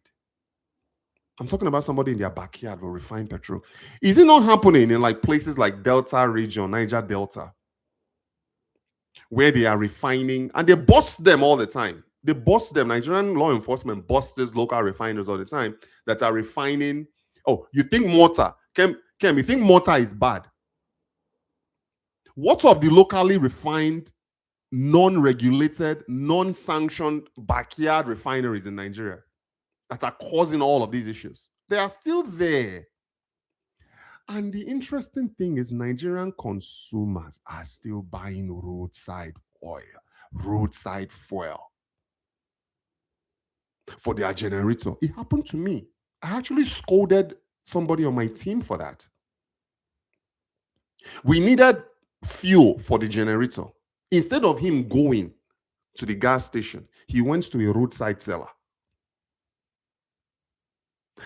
Speaker 1: I'm talking about somebody in their backyard will refine petrol. Is it not happening in like places like Delta region, Niger Delta, where they are refining and they bust them all the time? They bust them. Nigerian law enforcement busts these local refiners all the time that are refining. Oh, you think mortar? Kem, you think mortar is bad? What of the locally refined, non-regulated, non-sanctioned backyard refineries in Nigeria that are causing all of these issues? They are still there. And the interesting thing is Nigerian consumers are still buying roadside oil, roadside fuel for their generator. It happened to me. I actually scolded somebody on my team for that. We needed fuel for the generator. Instead of him going to the gas station, he went to a roadside seller.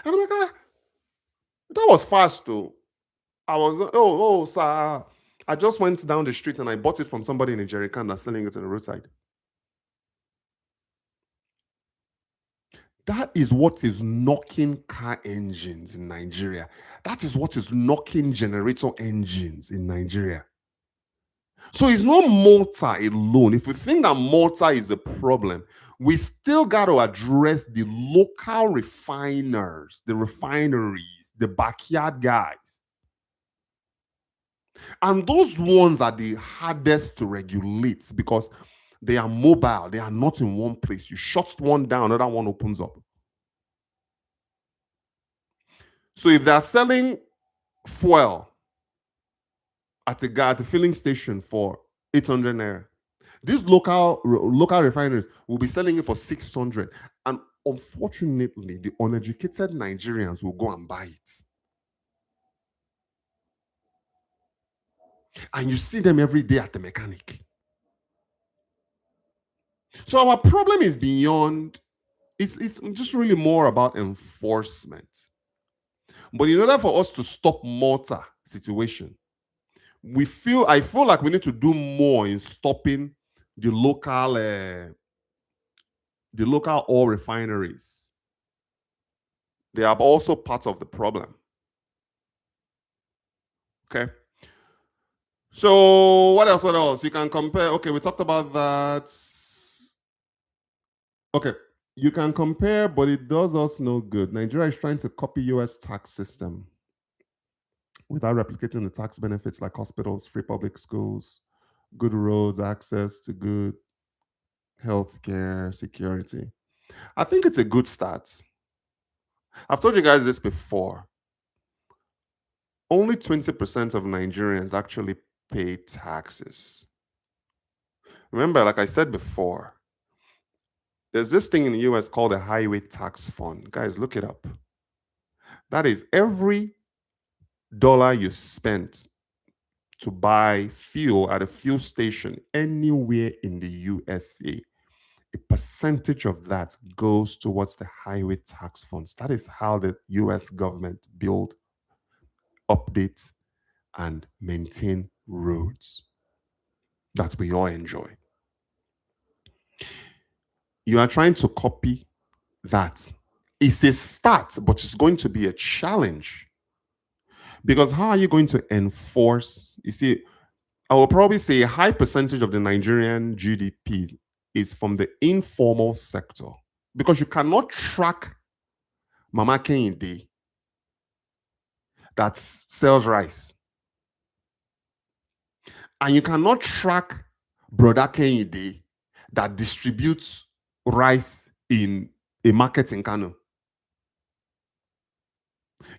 Speaker 1: And I'm like, that was fast too. I was, sir, I just went down the street and I bought it from somebody in a jerry can that's selling it on the roadside. That is what is knocking car engines in Nigeria. That is what is knocking generator engines in Nigeria. So it's not Malta alone. If we think that Malta is a problem, we still got to address the local refiners, the refineries, the backyard guys. And those ones are the hardest to regulate because they are mobile. They are not in one place. You shut one down, another one opens up. So if they're selling fuel at the filling station for 800 naira, these local refineries will be selling it for 600. And unfortunately, the uneducated Nigerians will go and buy it. And you see them every day at the mechanic. So our problem is beyond, it's just really more about enforcement. But in order for us to stop mortar situation, I feel like we need to do more in stopping the local oil refineries. They are also part of the problem. Okay. So what else? What else? You can compare. Okay, we talked about that. Okay. You can compare, but it does us no good. Nigeria is trying to copy US tax system without replicating the tax benefits like hospitals, free public schools, good roads, access to good healthcare, security. I think it's a good start. I've told you guys this before. Only 20% of Nigerians actually pay taxes. Remember, like I said before, there's this thing in the US called the Highway Tax Fund. Guys, look it up. That is every dollar you spent to buy fuel at a fuel station anywhere in the USA, a percentage of that goes towards the highway tax funds. That is how the US government build, update, and maintain roads that we all enjoy. You are trying to copy that. It's a start, but it's going to be a challenge. Because how are you going to enforce? You see, I will probably say a high percentage of the Nigerian GDP is from the informal sector. Because you cannot track Mama Kehinde that sells rice. And you cannot track Brother Kehinde that distributes rice in a market in Kano.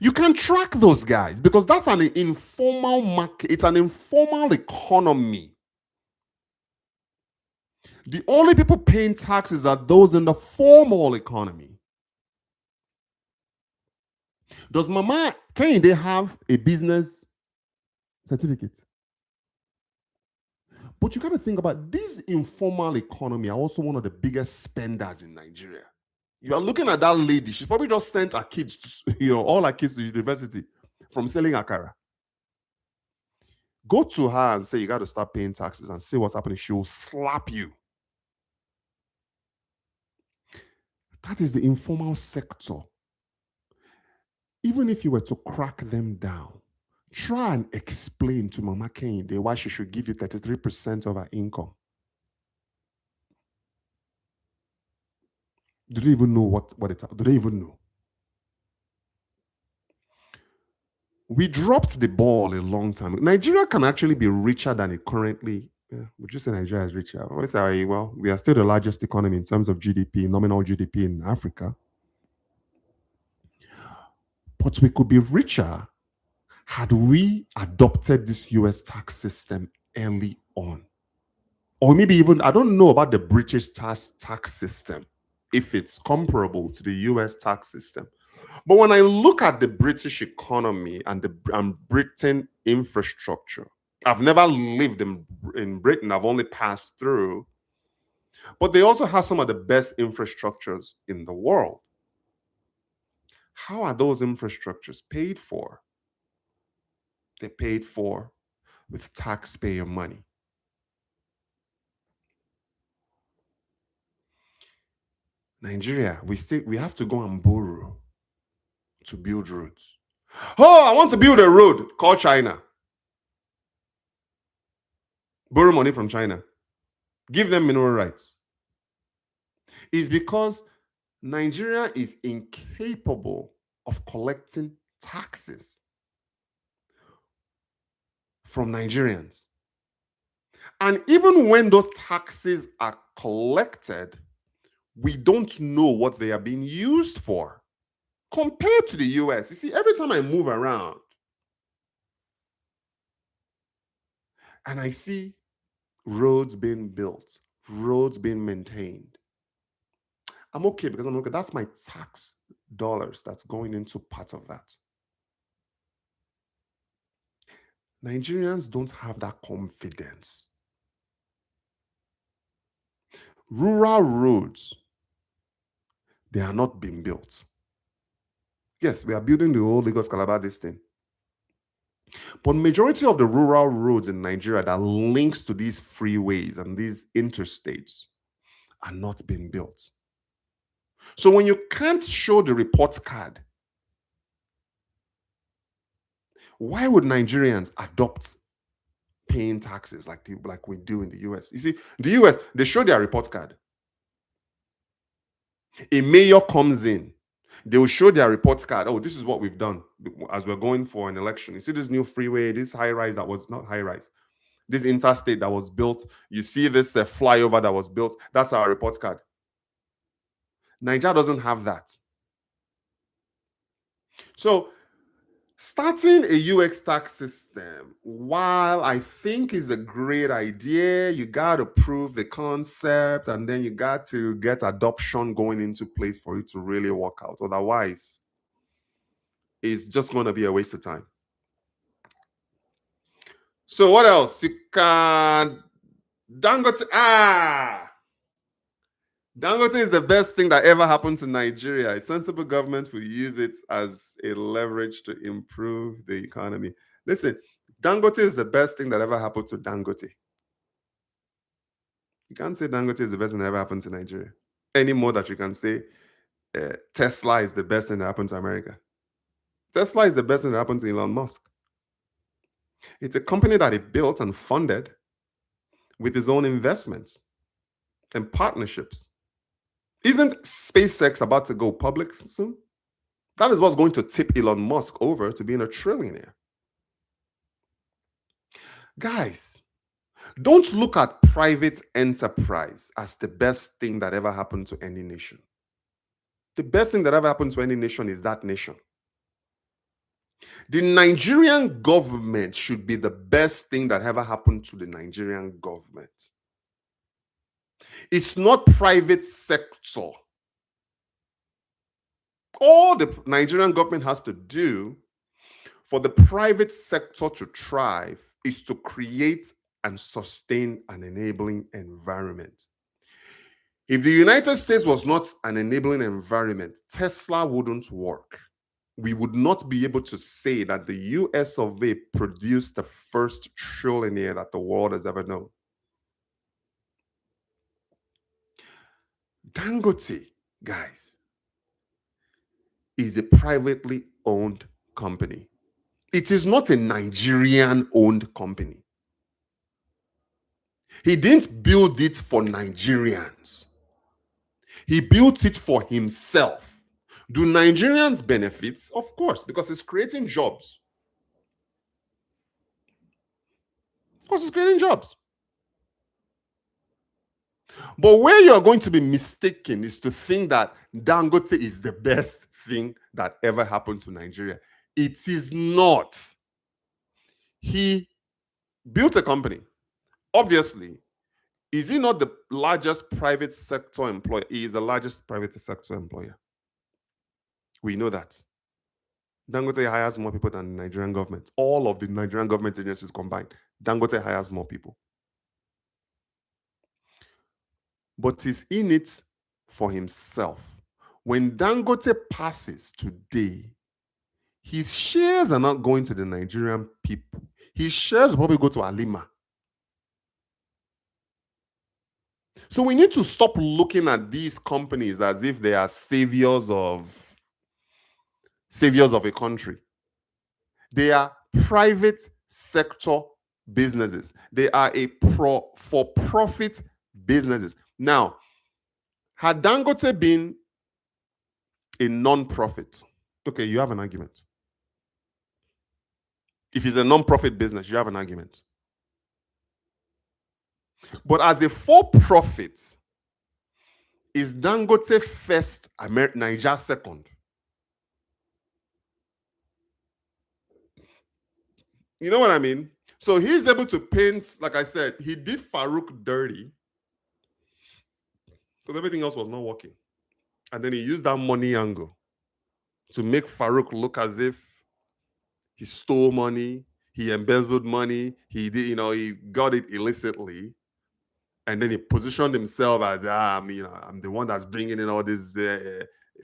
Speaker 1: You can track those guys because that's an informal market. It's an informal economy. The only people paying taxes are those in the formal economy. Does Mama Kehinde have a business certificate? But you got to think about this informal economy are also one of the biggest spenders in Nigeria. You are looking at that lady, she's probably just sent her kids to, all her kids to university from selling akara. Go to her and say you got to start paying taxes and see what's happening. She will slap you. That is the informal sector. Even if you were to crack them down, try and explain to Mama Kehinde why she should give you 33% of her income. Do they even know what it's? Do they even know? We dropped the ball a long time ago. Nigeria can actually be richer than it currently. Would you say Nigeria is richer? I would say, well, we are still the largest economy in terms of GDP, nominal GDP in Africa. But we could be richer had we adopted this US tax system early on. Or maybe even, I don't know about the British tax system, if it's comparable to the US tax system. But when I look at the British economy and the Britain infrastructure, I've never lived in Britain, I've only passed through. But they also have some of the best infrastructures in the world. How are those infrastructures paid for? They're paid for with taxpayer money. Nigeria, we have to go and borrow to build roads. Oh, I want to build a road. Call China. Borrow money from China. Give them mineral rights. It's because Nigeria is incapable of collecting taxes from Nigerians. And even when those taxes are collected, we don't know what they are being used for. Compared to the US, you see, every time I move around and I see roads being built, roads being maintained, I'm okay because I'm okay. That's my tax dollars that's going into part of that. Nigerians don't have that confidence. Rural roads, they are not being built. Yes, we are building the old Lagos Calabar this thing. But majority of the rural roads in Nigeria that links to these freeways and these interstates are not being built. So when you can't show the report card, why would Nigerians adopt paying taxes like we do in the US? You see, the US, they show their report card. A mayor comes in, they will show their report card. Oh, this is what we've done as we're going for an election. You see this new freeway, this high rise that was not high rise, this interstate that was built. You see this flyover that was built. That's our report card. Nigeria doesn't have that. So starting a UX tax system, while I think is a great idea, you got to prove the concept and then you got to get adoption going into place for it to really work out. Otherwise, it's just going to be a waste of time. So what else? You can Dangote. Dangote is the best thing that ever happened to Nigeria. A sensible government will use it as a leverage to improve the economy. Listen, Dangote is the best thing that ever happened to Dangote. You can't say Dangote is the best thing that ever happened to Nigeria any more that you can say Tesla is the best thing that happened to America. Tesla is the best thing that happened to Elon Musk. It's a company that he built and funded with his own investments and partnerships. Isn't SpaceX about to go public soon? That is what's going to tip Elon Musk over to being a trillionaire. Guys, don't look at private enterprise as the best thing that ever happened to any nation. The best thing that ever happened to any nation is that nation. The Nigerian government should be the best thing that ever happened to the Nigerian government. It's not private sector. All the Nigerian government has to do for the private sector to thrive is to create and sustain an enabling environment. If the United States was not an enabling environment, Tesla wouldn't work. We would not be able to say that the US of A produced the first trillionaire that the world has ever known. Dangote, guys, is a privately owned company. It is not a Nigerian-owned company. He didn't build it for Nigerians. He built it for himself. Do Nigerians benefit? Of course, because it's creating jobs. Of course, it's creating jobs. But where you're going to be mistaken is to think that Dangote is the best thing that ever happened to Nigeria. It is not. He built a company. Obviously, is he not the largest private sector employer? He is the largest private sector employer. We know that. Dangote hires more people than the Nigerian government. All of the Nigerian government agencies combined. Dangote hires more people. But he's in it for himself. When Dangote passes today, his shares are not going to the Nigerian people. His shares will probably go to Alima. So we need to stop looking at these companies as if they are saviors of a country. They are private sector businesses. They are for-profit businesses. Now, had Dangote been a non-profit, okay, you have an argument. If it's a non-profit business, you have an argument. But as a for-profit, is Dangote first, Niger second? You know what I mean? So he's able to paint, like I said, he did Farouk dirty because everything else was not working. And then he used that money angle to make Farouk look as if he stole money, he embezzled money, he did, he got it illicitly, and then he positioned himself as, I'm the one that's bringing in all this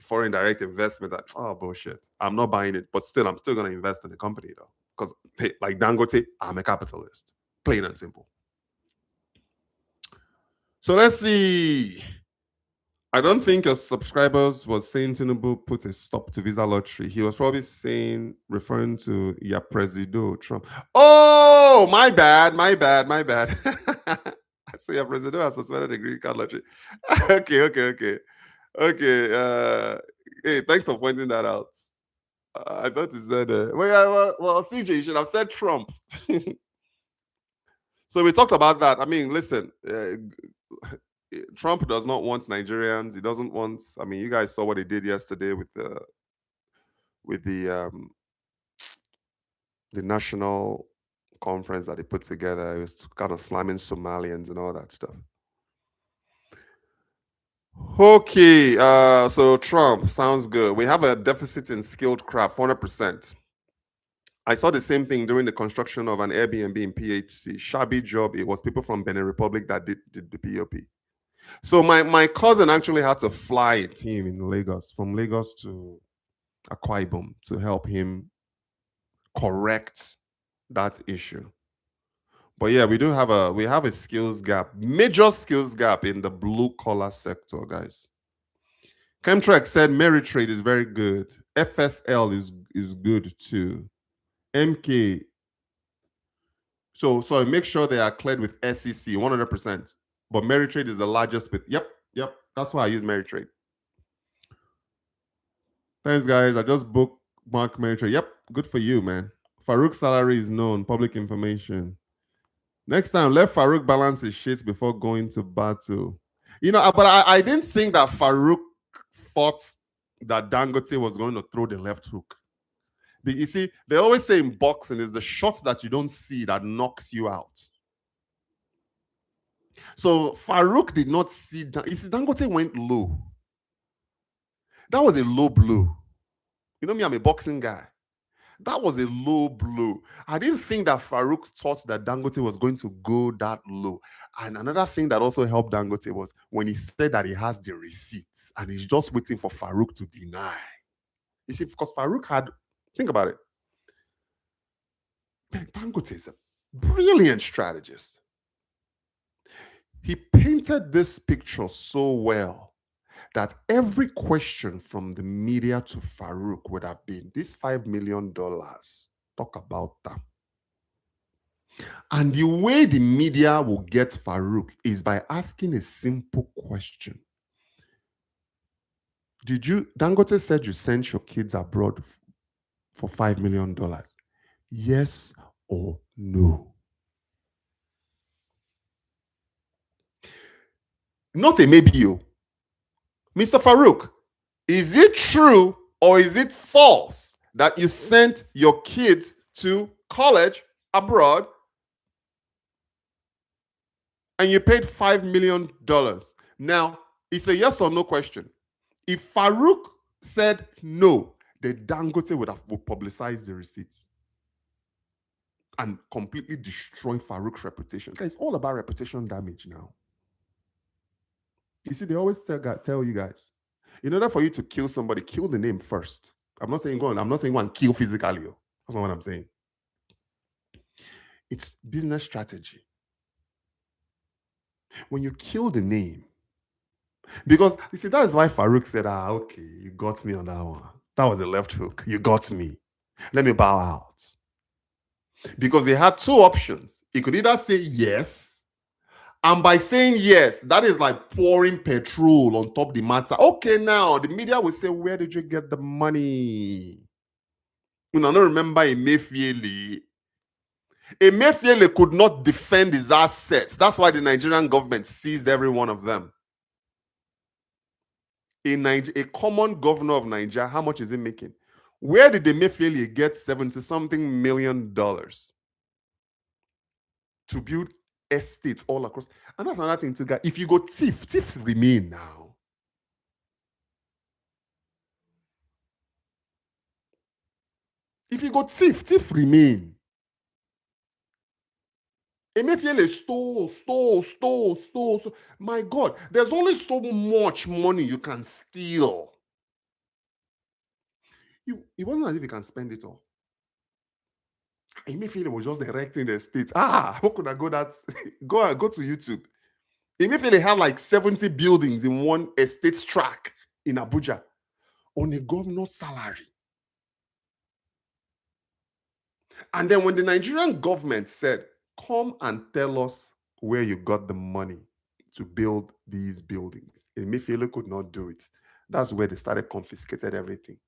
Speaker 1: foreign direct investment. Oh, bullshit. I'm not buying it, but still, I'm still going to invest in the company though. Because, hey, like Dangote, I'm a capitalist. Plain and simple. So let's see. I don't think your subscribers was saying Tinubu put a stop to visa lottery. He was probably referring to your Presido Trump. Oh, my bad. So your Presido has suspended the green card lottery. Okay. Hey, thanks for pointing that out. I thought you said, well, CJ, you should have said Trump. So we talked about that. I mean, listen, Trump does not want Nigerians. He doesn't want. I mean, you guys saw what he did yesterday with the national conference that he put together. He was kind of slamming Somalians and all that stuff. Okay, so Trump sounds good. We have a deficit in skilled craft, 100%. I saw the same thing during the construction of an Airbnb in PHC. Shabby job. It was people from Benin Republic that did the POP. So my cousin actually had to fly a team in Lagos, from Lagos to Akwa Ibom, to help him correct that issue. But yeah, we have a skills gap, major skills gap in the blue collar sector, guys. Chemtrack said Meritrade is very good. FSL is good too. MK. So make sure they are cleared with SEC 100%. But Meritrade is the largest with. Yep. That's why I use Meritrade. Thanks, guys. I just booked Mark Meritrade. Yep, good for you, man. Farouk's salary is known, public information. Next time, let Farouk balance his shits before going to battle. But I didn't think that Farouk thought that Dangote was going to throw the left hook. But you see, they always say in boxing, is the shot that you don't see that knocks you out. So Farouk did not see that. You see, Dangote went low. That was a low blow. You know me, I'm a boxing guy. That was a low blow. I didn't think that Farouk thought that Dangote was going to go that low. And another thing that also helped Dangote was when he said that he has the receipts and he's just waiting for Farouk to deny. You see, because Farouk think about it. Man, Dangote is a brilliant strategist. He painted this picture so well that every question from the media to Farouk would have been, this $5 million, talk about that. And the way the media will get Farouk is by asking a simple question. Dangote said you sent your kids abroad for $5 million. Yes or no? Not a maybe you. Mr. Farouk, is it true or is it false that you sent your kids to college abroad and you paid $5 million? Now, it's a yes or no question. If Farouk said no, the Dangote would publicize the receipts and completely destroy Farouk's reputation. It's all about reputation damage now. You see, they always tell you guys, in order for you to kill somebody, kill the name first. I'm not saying go and kill physically. That's not what I'm saying. It's business strategy. When you kill the name, because you see, that is why Farouk said, okay, you got me on that one. That was a left hook. You got me. Let me bow out. Because he had two options. He could either say yes, and by saying yes, that is like pouring petrol on top of the matter. Okay, now the media will say, where did you get the money? I don't remember Emefiele. Emefiele could not defend his assets. That's why the Nigerian government seized every one of them. A common governor of Nigeria, how much is he making? Where did Emefiele get 70-something million dollars to build estates all across? And that's another thing too, guys. If you go thieves remain now. If you go thief remain. Emefiele stole. My God, there's only so much money you can steal. It wasn't as if he can spend it all. Emefiele was just erecting the estates. How could I go that? go to YouTube. Emefiele had like 70 buildings in one estate tract in Abuja on a governor's salary. And then when the Nigerian government said, come and tell us where you got the money to build these buildings, Emefiele could not do it. That's where they started confiscated everything.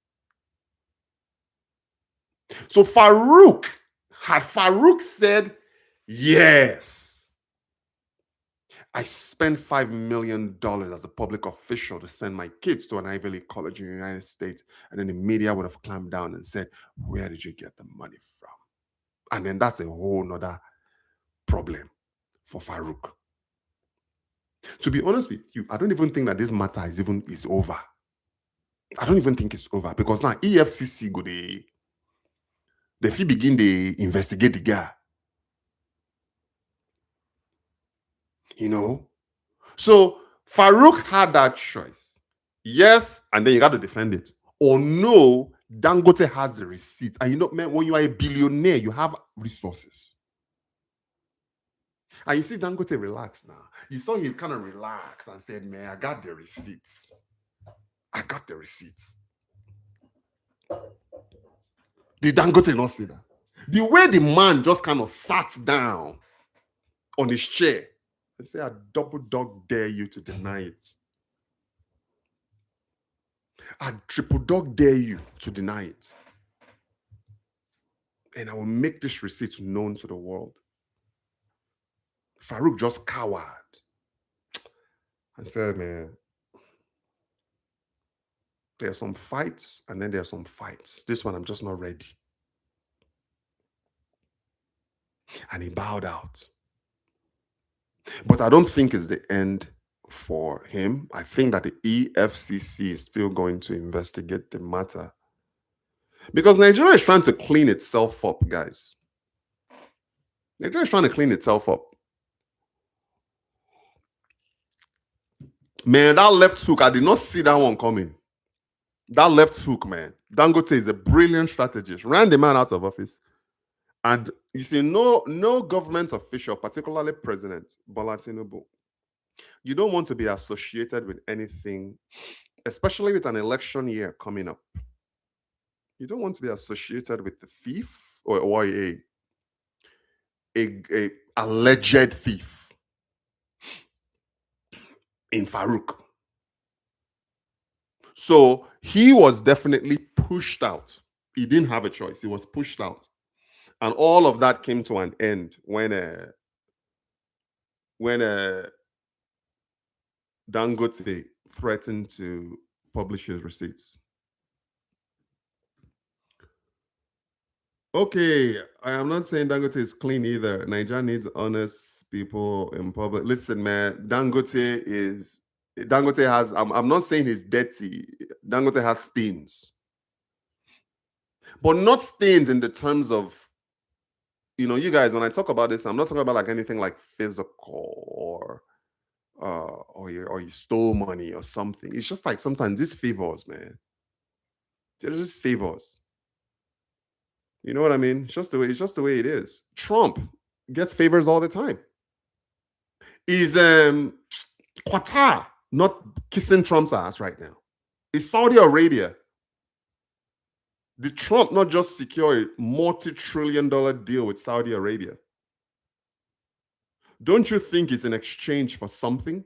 Speaker 1: So Farouk said, yes, I spent $5 million as a public official to send my kids to an Ivy League college in the United States. And then the media would have clamped down and said, where did you get the money from? And then that's a whole nother problem for Farouk. To be honest with you, I don't even think that this matter is over. I don't even think it's over because now EFCC go they feel begin to investigate the guy. You know? So Farouk had that choice. Yes, and then you got to defend it. Or no, Dangote has the receipts. And you know, man, when you are a billionaire, you have resources. And you see Dangote relax now. You saw him kind of relax and said, man, I got the receipts. Did Dangote not see that? The way the man just kind of sat down on his chair and said, I double dog dare you to deny it. I triple dog dare you to deny it. And I will make this receipt known to the world. Farouk just cowered and said, man, there are some fights and then there are some fights. This one, I'm just not ready. And he bowed out. But I don't think it's the end for him. I think that the EFCC is still going to investigate the matter. Because Nigeria is trying to clean itself up, guys. Nigeria is trying to clean itself up. Man, that left hook, I did not see that one coming. That left hook, man. Dangote is a brilliant strategist. Ran the man out of office. And you see, no government official, particularly President Bola Tinubu, you don't want to be associated with anything, especially with an election year coming up. You don't want to be associated with the thief or a alleged thief in Farouk. So he was definitely pushed out. He didn't have a choice. He was pushed out. And all of that came to an end when Dangote threatened to publish his receipts. Okay, I am not saying Dangote is clean either. Nigeria needs honest people in public. Listen, man, Dangote has, I'm not saying he's dirty. Dangote has stains. But not stains in the terms of, you guys, when I talk about this, I'm not talking about like anything like physical or you stole money or something. It's just like sometimes these favors, man. They're just favors. You know what I mean? It's just the way it is. Trump gets favors all the time. Is Qatar not kissing Trump's ass right now? Is Saudi Arabia? Did Trump not just secure a multi-trillion-dollar deal with Saudi Arabia? Don't you think it's in exchange for something?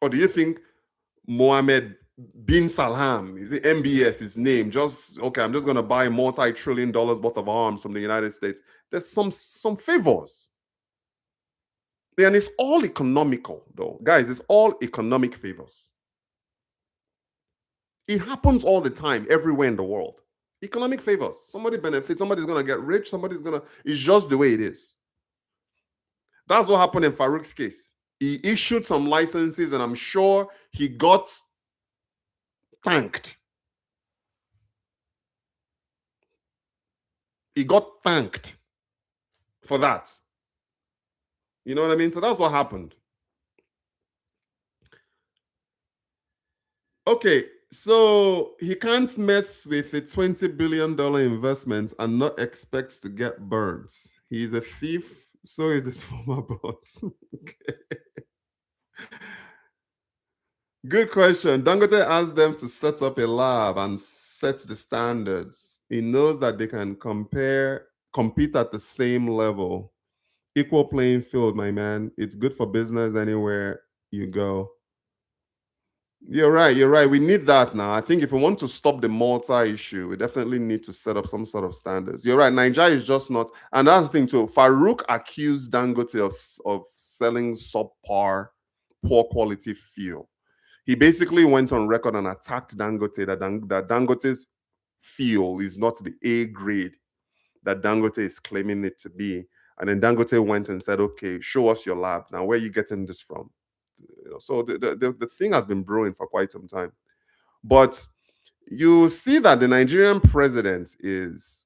Speaker 1: Or do you think Mohammed bin Salman, is it MBS, his name, I'm just going to buy multi-trillion dollars worth of arms from the United States? There's some favors. And it's all economical, though. Guys, it's all economic favors. It happens all the time, everywhere in the world. Economic favors. Somebody benefits, somebody's going to get rich, it's just the way it is. That's what happened in Farouk's case. He issued some licenses, and I'm sure he got thanked. He got thanked. for that. You know what I mean? So that's what happened. Okay, so he can't mess with a $20 billion investment and not expect to get burned. He's a thief, so is his former boss. Okay. Good question. Dangote asked them to set up a lab and set the standards. He knows that they can compete at the same level. Equal playing field, my man. It's good for business anywhere you go. You're right. You're right. We need that now. I think if we want to stop the Malta issue, we definitely need to set up some sort of standards. You're right. Nigeria is just not, and that's the thing too. Farouk accused Dangote of selling subpar, poor quality fuel. He basically went on record and attacked Dangote that Dangote's fuel is not the A grade that Dangote is claiming it to be. And then Dangote went and said, okay, show us your lab. Now, where are you getting this from? So the thing has been brewing for quite some time. But you see that the Nigerian president is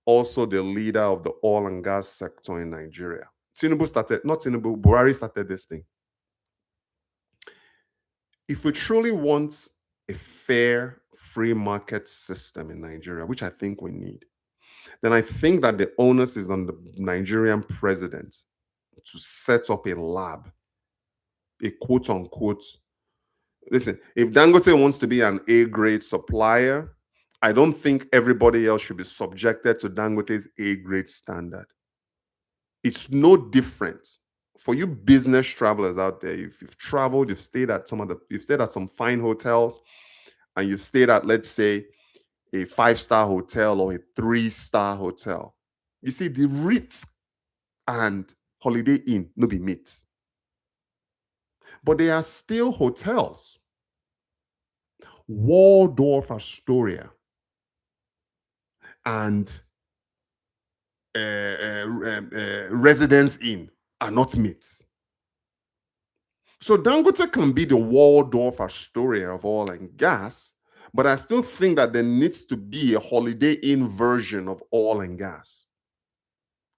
Speaker 1: also the leader of the oil and gas sector in Nigeria. Buhari started this thing. If we truly want a fair, free market system in Nigeria, which I think we need, then I think that the onus is on the Nigerian president to set up a lab, a quote unquote. Listen, if Dangote wants to be an A grade supplier, I don't think everybody else should be subjected to Dangote's A grade standard. It's no different. For you business travelers out there, if you've traveled, you've stayed at some fine hotels, and you've stayed at, let's say, a 5-star hotel or a 3-star hotel. You see, the Ritz and Holiday Inn no be meat. But they are still hotels. Waldorf Astoria and Residence Inn are not meats. So Dangote can be the Waldorf Astoria of oil and gas, but I still think that there needs to be a Holiday Inn version of oil and gas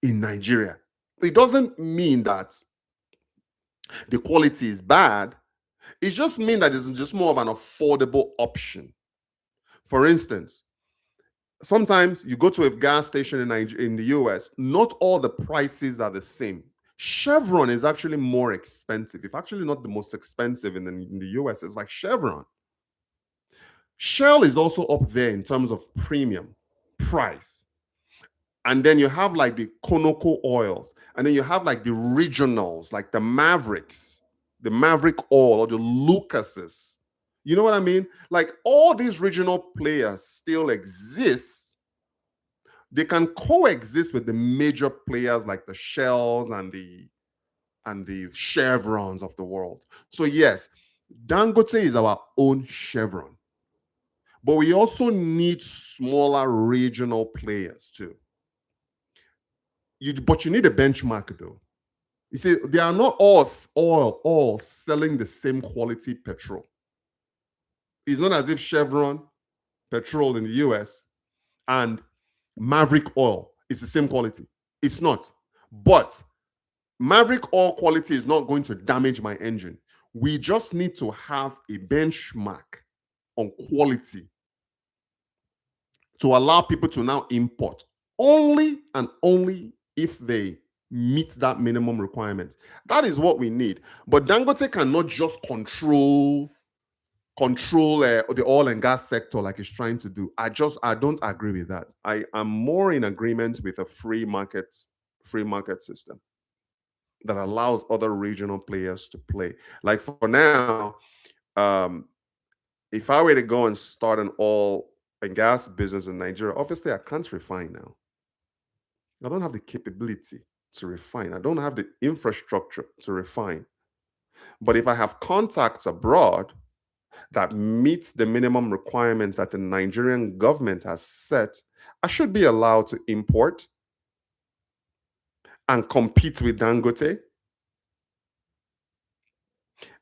Speaker 1: in Nigeria. It doesn't mean that the quality is bad. It just means that it's just more of an affordable option. For instance, sometimes you go to a gas station in the US, not all the prices are the same. Chevron is actually more expensive. If actually not the most expensive in the US, it's like Chevron. Shell is also up there in terms of premium price. And then you have like the Conoco oils. And then you have like the regionals, like the Mavericks, the Maverick oil or the Lucases. You know what I mean? Like all these regional players still exist. They can coexist with the major players like the Shells and the Chevrons of the world. So yes, Dangote is our own Chevron. But we also need smaller regional players too. But you need a benchmark though. You see, they are not all selling the same quality petrol. It's not as if Chevron petrol in the US and Maverick oil is the same quality. It's not. But Maverick oil quality is not going to damage my engine. We just need to have a benchmark on quality to allow people to now import only and only if they meet that minimum requirement. That is what we need. But Dangote cannot just control the oil and gas sector like it's trying to do. I don't agree with that. I am more in agreement with a free market system that allows other regional players to play. Like for now, if I were to go and start an oil and gas business in Nigeria, obviously I can't refine now. I don't have the capability to refine. I don't have the infrastructure to refine. But if I have contacts abroad that meets the minimum requirements that the Nigerian government has set, I should be allowed to import and compete with Dangote.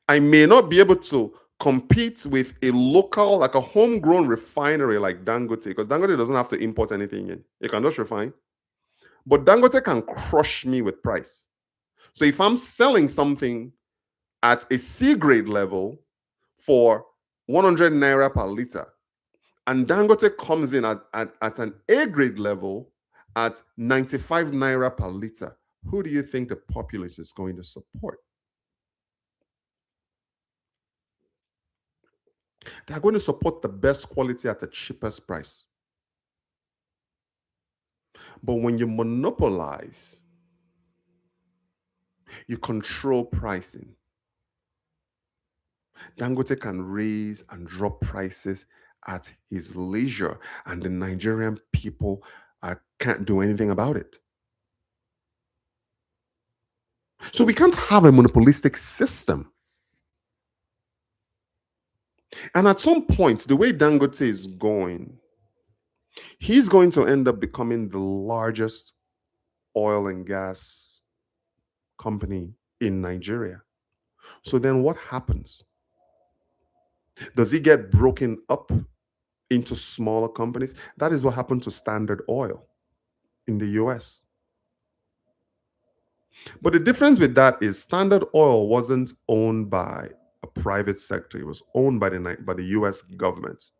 Speaker 1: I may not be able to compete with a local, like a homegrown refinery like Dangote, because Dangote doesn't have to import anything in. It can just refine. But Dangote can crush me with price. So if I'm selling something at a C grade level for 100 naira per liter, and Dangote comes in at an A grade level at 95 naira per liter, who do you think the populace is going to support? They're going to support the best quality at the cheapest price. But when you monopolize, you control pricing. Dangote can raise and drop prices at his leisure, and the Nigerian people can't do anything about it. So we can't have a monopolistic system. And at some point, the way Dangote is going, he's going to end up becoming the largest oil and gas company in Nigeria. So then what happens? Does he get broken up into smaller companies? That is what happened to Standard Oil in the US. But the difference with that is Standard Oil wasn't owned by a private sector. It was owned by the US government.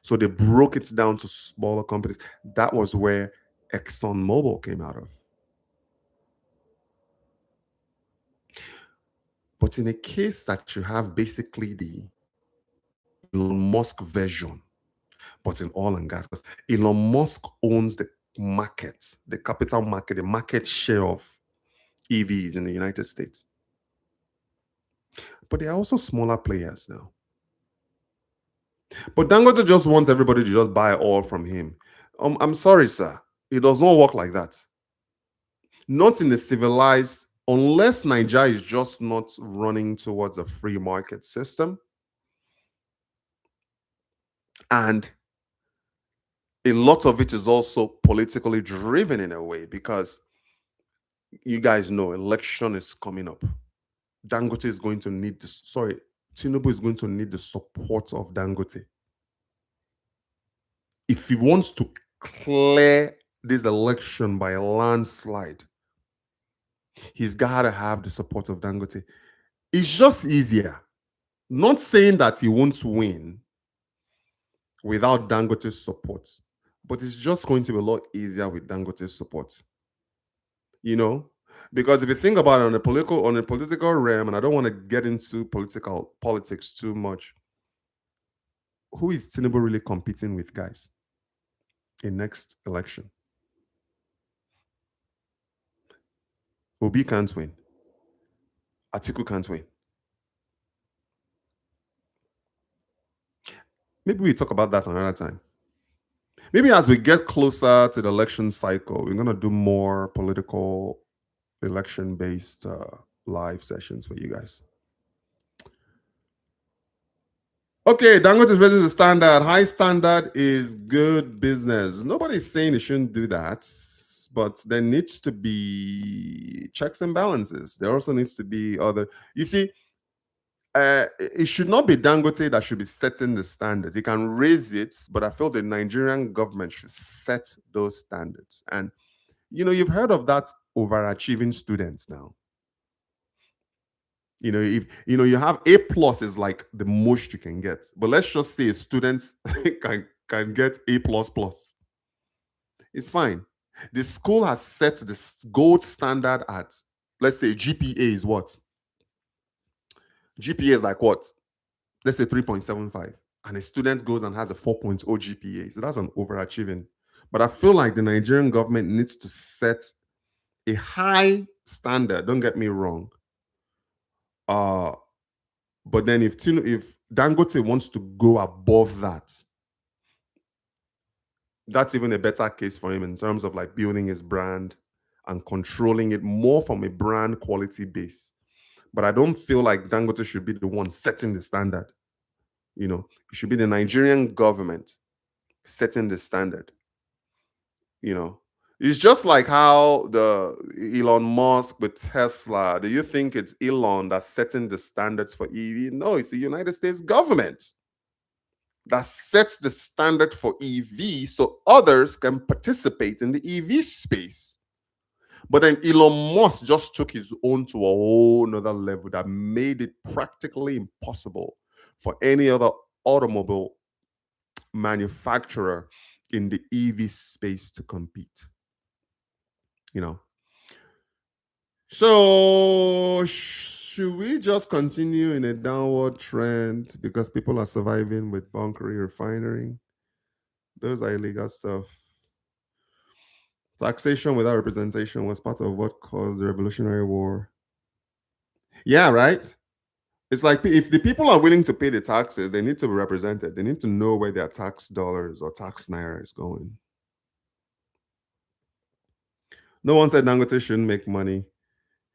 Speaker 1: So they broke it down to smaller companies. That was where ExxonMobil came out of. But in a case that you have basically the Elon Musk version, but in oil and gas, because Elon Musk owns the market, the capital market, the market share of EVs in the United States. But there are also smaller players now. But Dangote just wants everybody to just buy oil from him. I'm sorry, sir. It does not work like that. Not in a civilized, unless Nigeria is just not running towards a free market system. And a lot of it is also politically driven in a way because you guys know election is coming up. Dangote is going to need this. Sorry, Tinubu is going to need the support of Dangote. If he wants to clear this election by a landslide, he's got to have the support of Dangote. It's just easier. Not saying that he won't win without Dangote's support, but it's just going to be a lot easier with Dangote's support. You know, because if you think about it on a political realm, and I don't want to get into politics too much, who is Tinubu really competing with, guys, in next election? Obi can't win. Atiku can't win. Maybe we talk about that another time. Maybe as we get closer to the election cycle, we're going to do more political election-based live sessions for you guys. Okay, Dangote is raising the standard. High standard is good business. Nobody's saying it shouldn't do that, but there needs to be checks and balances. There also needs to be other. You see, it should not be Dangote that should be setting the standards. He can raise it, but I feel the Nigerian government should set those standards. And you've heard of that overachieving students now. If you have A plus is like the most you can get, but let's just say students can get A plus plus. It's fine. The school has set the gold standard at, let's say, GPA is what? GPA is like what? Let's say 3.75, and a student goes and has a 4.0 GPA. So that's an overachieving. But I feel like the Nigerian government needs to set a high standard. Don't get me wrong. But then if Dangote wants to go above that, that's even a better case for him in terms of like building his brand and controlling it more from a brand quality base. But I don't feel like Dangote should be the one setting the standard. It should be the Nigerian government setting the standard. It's just like how the Elon Musk with Tesla. Do you think it's Elon that's setting the standards for EV? No, it's the United States government that sets the standard for EV so others can participate in the EV space. But then Elon Musk just took his own to a whole nother level that made it practically impossible for any other automobile manufacturer in the EV space to compete. You know. So should we just continue in a downward trend because people are surviving with bunkering refinery? Those are illegal stuff. Taxation without representation was part of what caused the Revolutionary War. Yeah, right? It's like if the people are willing to pay the taxes, they need to be represented. They need to know where their tax dollars or tax naira is going. No one said Dangote shouldn't make money.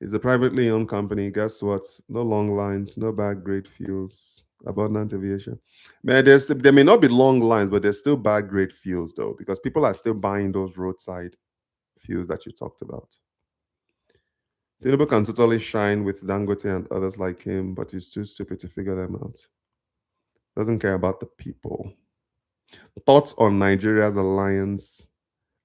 Speaker 1: It's a privately owned company. Guess what? No long lines, no bad grade fuels, abundant aviation. Man, there may not be long lines, but there's still bad grade fuels though, because people are still buying those roadside fuels that you talked about. Tinubu can totally shine with Dangote and others like him, but he's too stupid to figure them out. Doesn't care about the people. Thoughts on Nigeria's alliance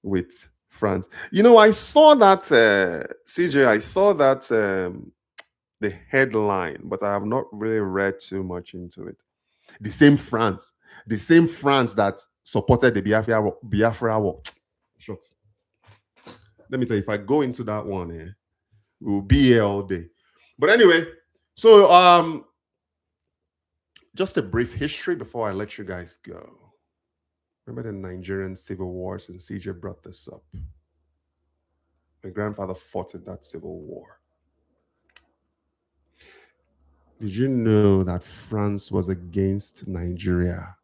Speaker 1: with France? You know, I saw that CJ. I saw that the headline, but I have not really read too much into it. The same France that supported the Biafra war. Short. Let me tell you, if I go into that one, we'll be here all day. But anyway, so just a brief history before I let you guys go. Remember the Nigerian civil war, since CJ brought this up. My grandfather fought in that civil war. Did you know that France was against Nigeria?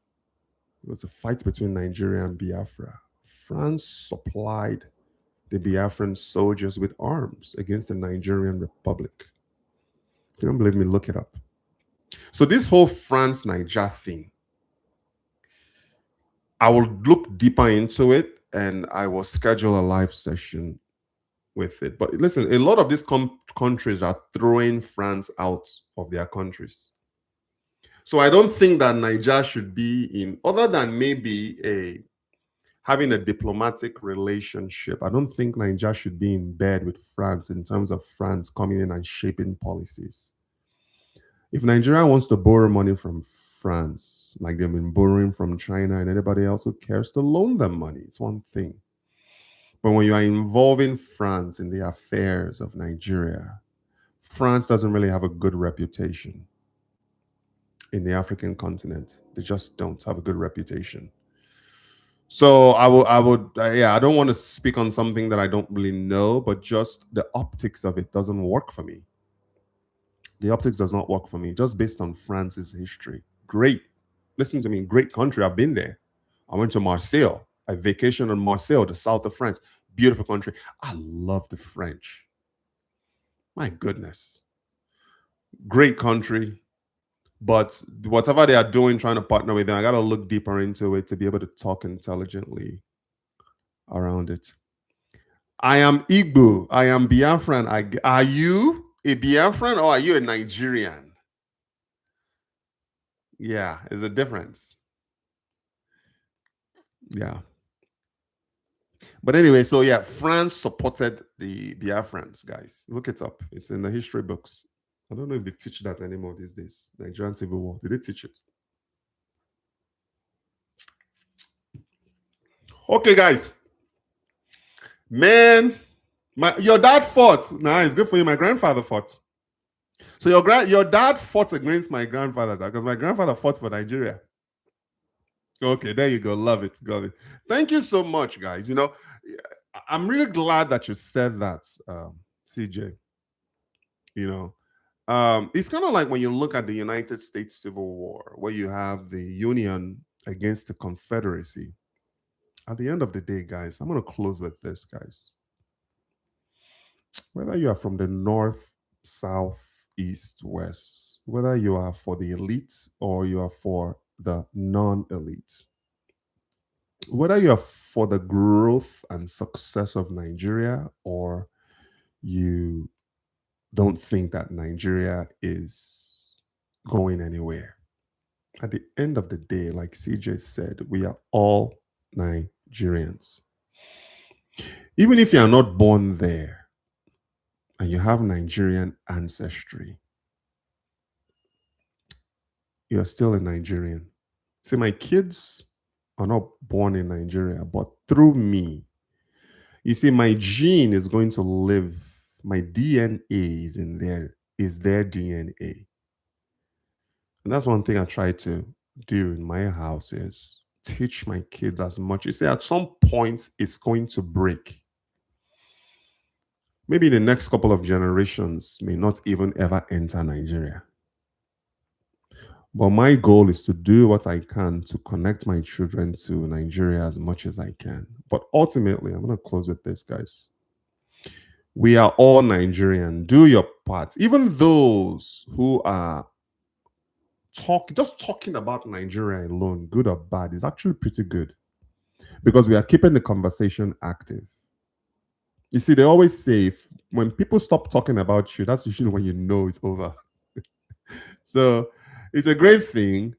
Speaker 1: It was a fight between Nigeria and Biafra. France supplied the Biafran soldiers with arms against the Nigerian Republic. If you don't believe me, look it up. So this whole France-Niger thing, I will look deeper into it and I will schedule a live session with it. But listen, a lot of these countries are throwing France out of their countries. So I don't think that Niger should be in, other than maybe having a diplomatic relationship. I don't think Niger should be in bed with France in terms of France coming in and shaping policies. If Nigeria wants to borrow money from France, like they've been borrowing from China and anybody else who cares to loan them money, it's one thing. But when you are involving France in the affairs of Nigeria, France doesn't really have a good reputation in the African continent. They just don't have a good reputation. So I don't want to speak on something that I don't really know, but just the optics of it doesn't work for me. The optics does not work for me, just based on France's history. Great. Listen to me, great country. I've been there. I went to Marseille. I vacationed in Marseille, the south of France. Beautiful country. I love the French. My goodness. Great country. But whatever they are doing, trying to partner with them, I got to look deeper into it to be able to talk intelligently around it. I am Igbo. I am Biafran. Are you a Biafran or are you a Nigerian? Yeah, there's a difference. Yeah. But anyway, so yeah, France supported the Biafrans, guys. Look it up. It's in the history books. I don't know if they teach that anymore these days. Nigerian Civil War. Did they teach it? Okay, guys. Man, your dad fought. Nice, good for you. My grandfather fought. So your dad fought against my grandfather because my grandfather fought for Nigeria. Okay, there you go. Love it. Got it. Thank you so much, guys. You know, I'm really glad that you said that, CJ. You know, it's kind of like when you look at the United States Civil War, where you have the Union against the Confederacy. At the end of the day, guys, I'm going to close with this, guys. Whether you are from the north, south, east, west, whether you are for the elites or you are for the non-elite, whether you are for the growth and success of Nigeria or you don't think that Nigeria is going anywhere. At the end of the day, like CJ said, we are all Nigerians. Even if you are not born there, and you have Nigerian ancestry, you're still a Nigerian. See, my kids are not born in Nigeria, but through me, you see, my gene is going to live. My DNA is in there, is their DNA. And that's one thing I try to do in my house is teach my kids as much. You see, at some point, it's going to break. Maybe the next couple of generations may not even ever enter Nigeria. But my goal is to do what I can to connect my children to Nigeria as much as I can. But ultimately, I'm going to close with this, guys. We are all Nigerian. Do your part. Even those who are just talking about Nigeria alone, good or bad, is actually pretty good because we are keeping the conversation active. You see, they always say when people stop talking about you, that's usually when you know it's over. So it's a great thing.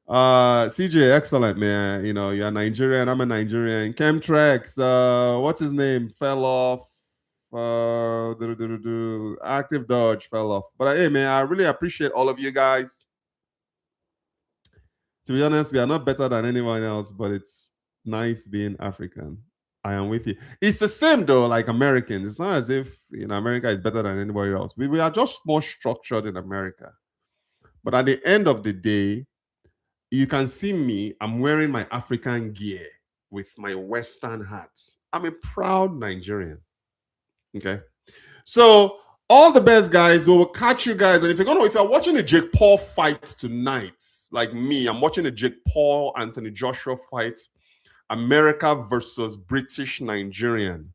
Speaker 1: CJ, excellent, man. You know, you're Nigerian, I'm a Nigerian. Chemtrex, what's his name? Fell off. Active Dodge fell off. But hey, man, I really appreciate all of you guys. To be honest, we are not better than anyone else, but it's nice being African. I am with you. It's the same though, like Americans. It's not as if America is better than anybody else. We are just more structured in America. But at the end of the day, you can see me. I'm wearing my African gear with my Western hats. I'm a proud Nigerian. Okay. So all the best, guys. We will catch you guys. And if you're watching a Jake Paul fight tonight, like me, I'm watching a Jake Paul Anthony Joshua fight, America versus British Nigerian.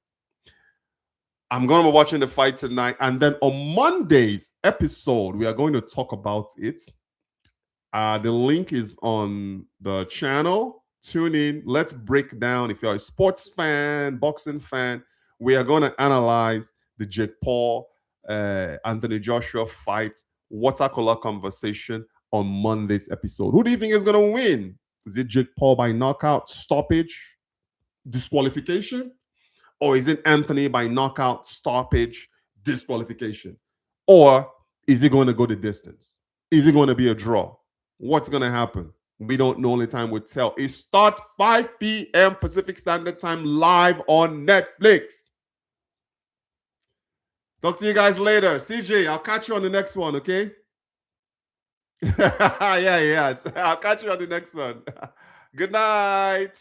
Speaker 1: I'm going to be watching the fight tonight, and then on Monday's episode, we are going to talk about it. The link is on the channel. Tune in. Let's break down. If you're a sports fan, boxing fan, we are going to analyze the Jake Paul, Anthony Joshua fight, water cooler conversation on Monday's episode. Who do you think is going to win? Is it Jake Paul by knockout, stoppage, disqualification? Or is it Anthony by knockout, stoppage, disqualification? Or is it going to go the distance? Is it going to be a draw? What's going to happen? We don't know. Only time will tell. It starts 5 p.m. Pacific Standard Time live on Netflix. Talk to you guys later. CJ, I'll catch you on the next one, okay? Yeah. I'll catch you on the next one. Good night.